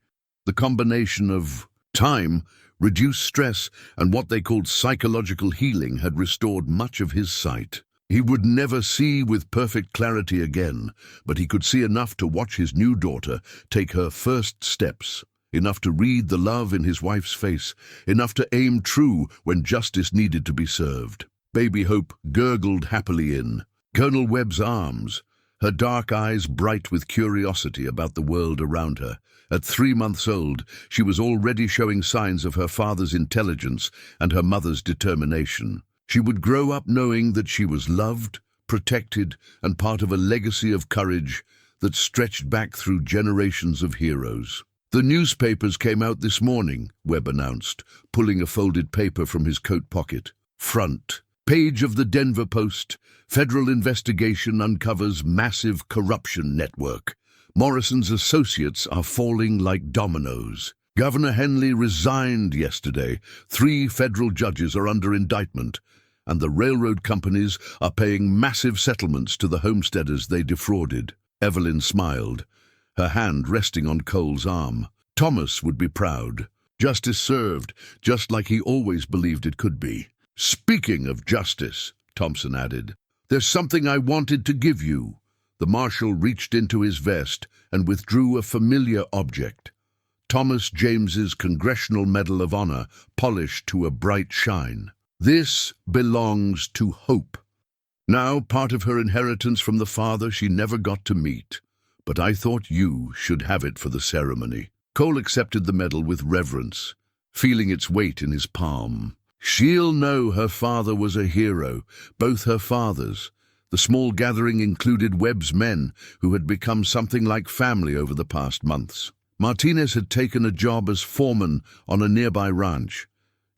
The combination of time, reduced stress, and what they called psychological healing had restored much of his sight. He would never see with perfect clarity again, but he could see enough to watch his new daughter take her first steps. Enough to read the love in his wife's face, enough to aim true when justice needed to be served. Baby Hope gurgled happily in Colonel Webb's arms, her dark eyes bright with curiosity about the world around her. At 3 months old, she was already showing signs of her father's intelligence and her mother's determination. She would grow up knowing that she was loved, protected, and part of a legacy of courage that stretched back through generations of heroes. The newspapers came out this morning, Webb announced, pulling a folded paper from his coat pocket. Front page of the Denver Post. Federal investigation uncovers massive corruption network. Morrison's associates are falling like dominoes. Governor Henley resigned yesterday. 3 federal judges are under indictment, and the railroad companies are paying massive settlements to the homesteaders they defrauded. Evelyn smiled, her hand resting on Cole's arm. Thomas would be proud. Justice served, just like he always believed it could be. Speaking of justice, Thompson added, there's something I wanted to give you. The marshal reached into his vest and withdrew a familiar object. Thomas James's Congressional Medal of Honor, polished to a bright shine. This belongs to Hope. Now part of her inheritance from the father she never got to meet. But I thought you should have it for the ceremony. Cole accepted the medal with reverence, feeling its weight in his palm. She'll know her father was a hero, both her fathers. The small gathering included Webb's men, who had become something like family over the past months. Martinez had taken a job as foreman on a nearby ranch.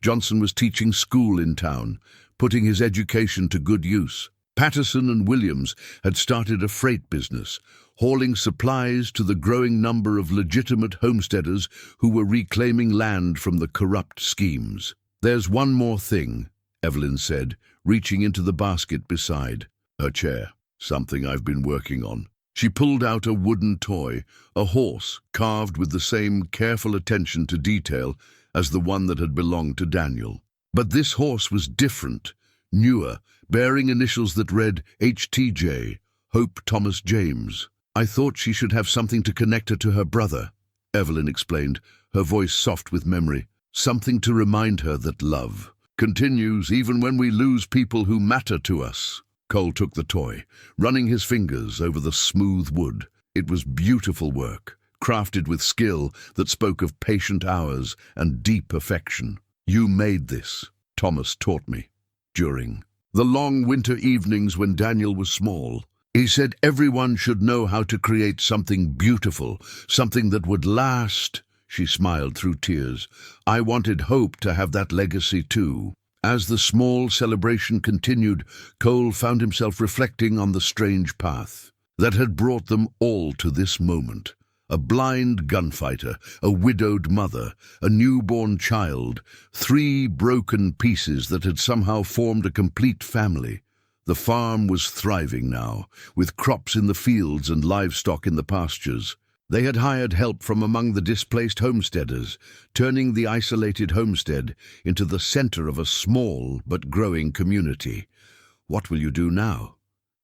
Johnson was teaching school in town, putting his education to good use. Patterson and Williams had started a freight business, hauling supplies to the growing number of legitimate homesteaders who were reclaiming land from the corrupt schemes. There's one more thing, Evelyn said, reaching into the basket beside her chair. Something I've been working on. She pulled out a wooden toy, a horse carved with the same careful attention to detail as the one that had belonged to Daniel. But this horse was different, newer, bearing initials that read HTJ, Hope Thomas James. I thought she should have something to connect her to her brother, Evelyn explained, her voice soft with memory. Something to remind her that love continues even when we lose people who matter to us. Cole took the toy, running his fingers over the smooth wood. It was beautiful work, crafted with skill that spoke of patient hours and deep affection. You made this, Thomas taught me, during the long winter evenings when Daniel was small. He said everyone should know how to create something beautiful, something that would last. She smiled through tears. I wanted Hope to have that legacy too. As the small celebration continued, Cole found himself reflecting on the strange path that had brought them all to this moment. A blind gunfighter, a widowed mother, a newborn child, 3 broken pieces that had somehow formed a complete family. The farm was thriving now, with crops in the fields and livestock in the pastures. They had hired help from among the displaced homesteaders, turning the isolated homestead into the center of a small but growing community. What will you do now?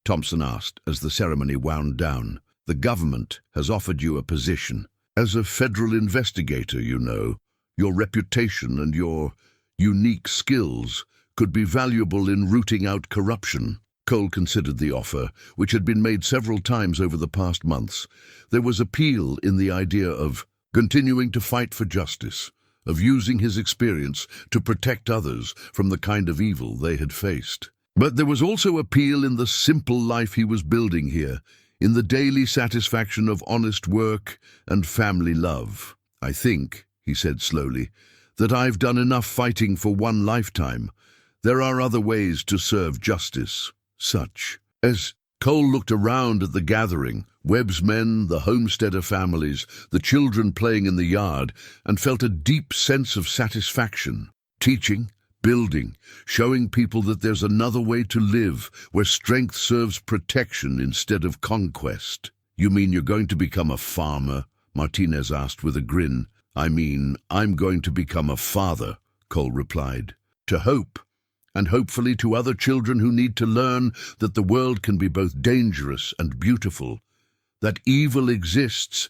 Thompson asked as the ceremony wound down. "The government has offered you a position. As a federal investigator, you know, your reputation and your unique skills could be valuable in rooting out corruption." Cole considered the offer, which had been made several times over the past months. There was appeal in the idea of continuing to fight for justice, of using his experience to protect others from the kind of evil they had faced. But there was also appeal in the simple life he was building here, in the daily satisfaction of honest work and family love. "I think," he said slowly, "that I've done enough fighting for one lifetime. There are other ways to serve justice." Such as Cole looked around at the gathering, Webb's men, the homesteader families, the children playing in the yard, and felt a deep sense of satisfaction. Teaching, building, showing people that there's another way to live, where strength serves protection instead of conquest. "You mean you're going to become a farmer?" Martinez asked with a grin. "I mean, I'm going to become a father," Cole replied. "To hope, and hopefully to other children who need to learn that the world can be both dangerous and beautiful, that evil exists,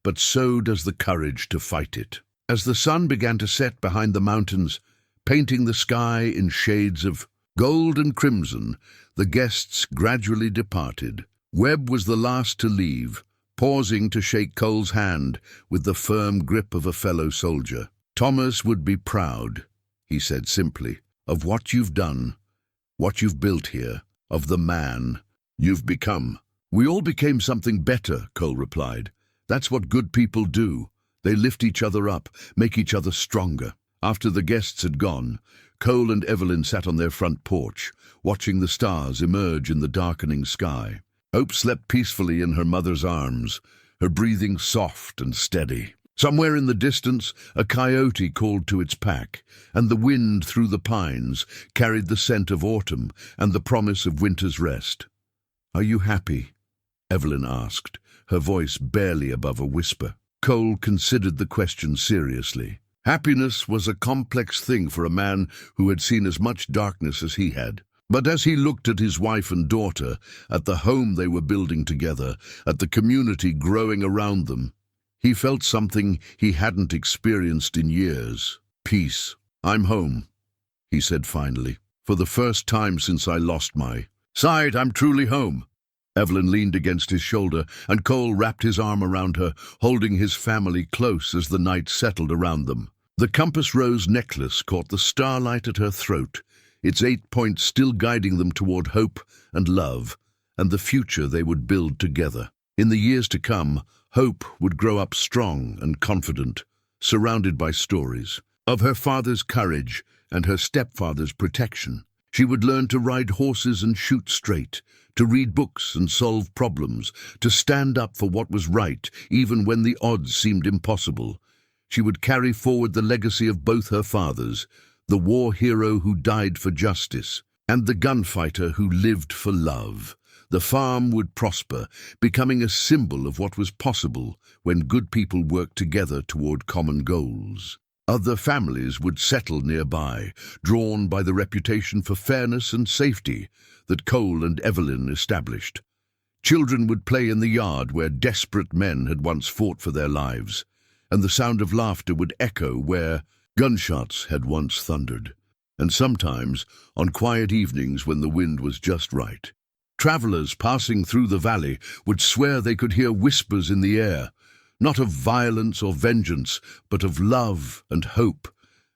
but so does the courage to fight it." As the sun began to set behind the mountains, painting the sky in shades of gold and crimson, the guests gradually departed. Webb was the last to leave, pausing to shake Cole's hand with the firm grip of a fellow soldier. "Thomas would be proud," he said simply, "of what you've done, what you've built here, of the man you've become." "We all became something better," Cole replied. "That's what good people do. They lift each other up, make each other stronger." After the guests had gone, Cole and Evelyn sat on their front porch, watching the stars emerge in the darkening sky. Hope slept peacefully in her mother's arms, her breathing soft and steady. Somewhere in the distance, a coyote called to its pack, and the wind through the pines carried the scent of autumn and the promise of winter's rest. "Are you happy?" Evelyn asked, her voice barely above a whisper. Cole considered the question seriously. Happiness was a complex thing for a man who had seen as much darkness as he had. But as he looked at his wife and daughter, at the home they were building together, at the community growing around them, he felt something he hadn't experienced in years. "Peace. I'm home," he said finally. "For the first time since I lost my sight, I'm truly home." Evelyn leaned against his shoulder, and Cole wrapped his arm around her, holding his family close as the night settled around them. The compass rose necklace caught the starlight at her throat, its 8 points still guiding them toward hope and love, and the future they would build together. In the years to come, Hope would grow up strong and confident, surrounded by stories of her father's courage and her stepfather's protection. She would learn to ride horses and shoot straight, to read books and solve problems, to stand up for what was right, even when the odds seemed impossible. She would carry forward the legacy of both her fathers, the war hero who died for justice, and the gunfighter who lived for love. The farm would prosper, becoming a symbol of what was possible when good people worked together toward common goals. Other families would settle nearby, drawn by the reputation for fairness and safety that Cole and Evelyn established. Children would play in the yard where desperate men had once fought for their lives, and the sound of laughter would echo where gunshots had once thundered. And sometimes, on quiet evenings when the wind was just right, travelers passing through the valley would swear they could hear whispers in the air, not of violence or vengeance, but of love and hope,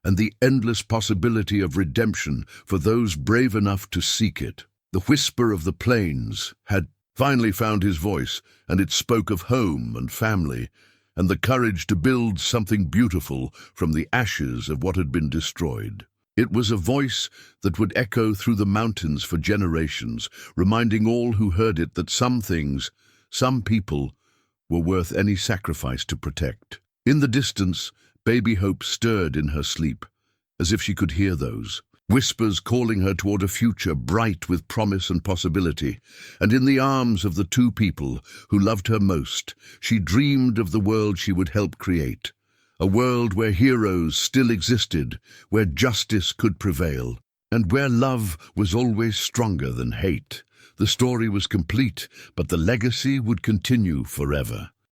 and the endless possibility of redemption for those brave enough to seek it. The whisper of the plains had finally found his voice, and it spoke of home and family, and the courage to build something beautiful from the ashes of what had been destroyed. It was a voice that would echo through the mountains for generations, reminding all who heard it that some things, some people, were worth any sacrifice to protect. In the distance, baby Hope stirred in her sleep, as if she could hear those whispers calling her toward a future bright with promise and possibility, and in the arms of the two people who loved her most, she dreamed of the world she would help create, a world where heroes still existed, where justice could prevail, And where love was always stronger than hate, the story was complete, but the legacy would continue forever.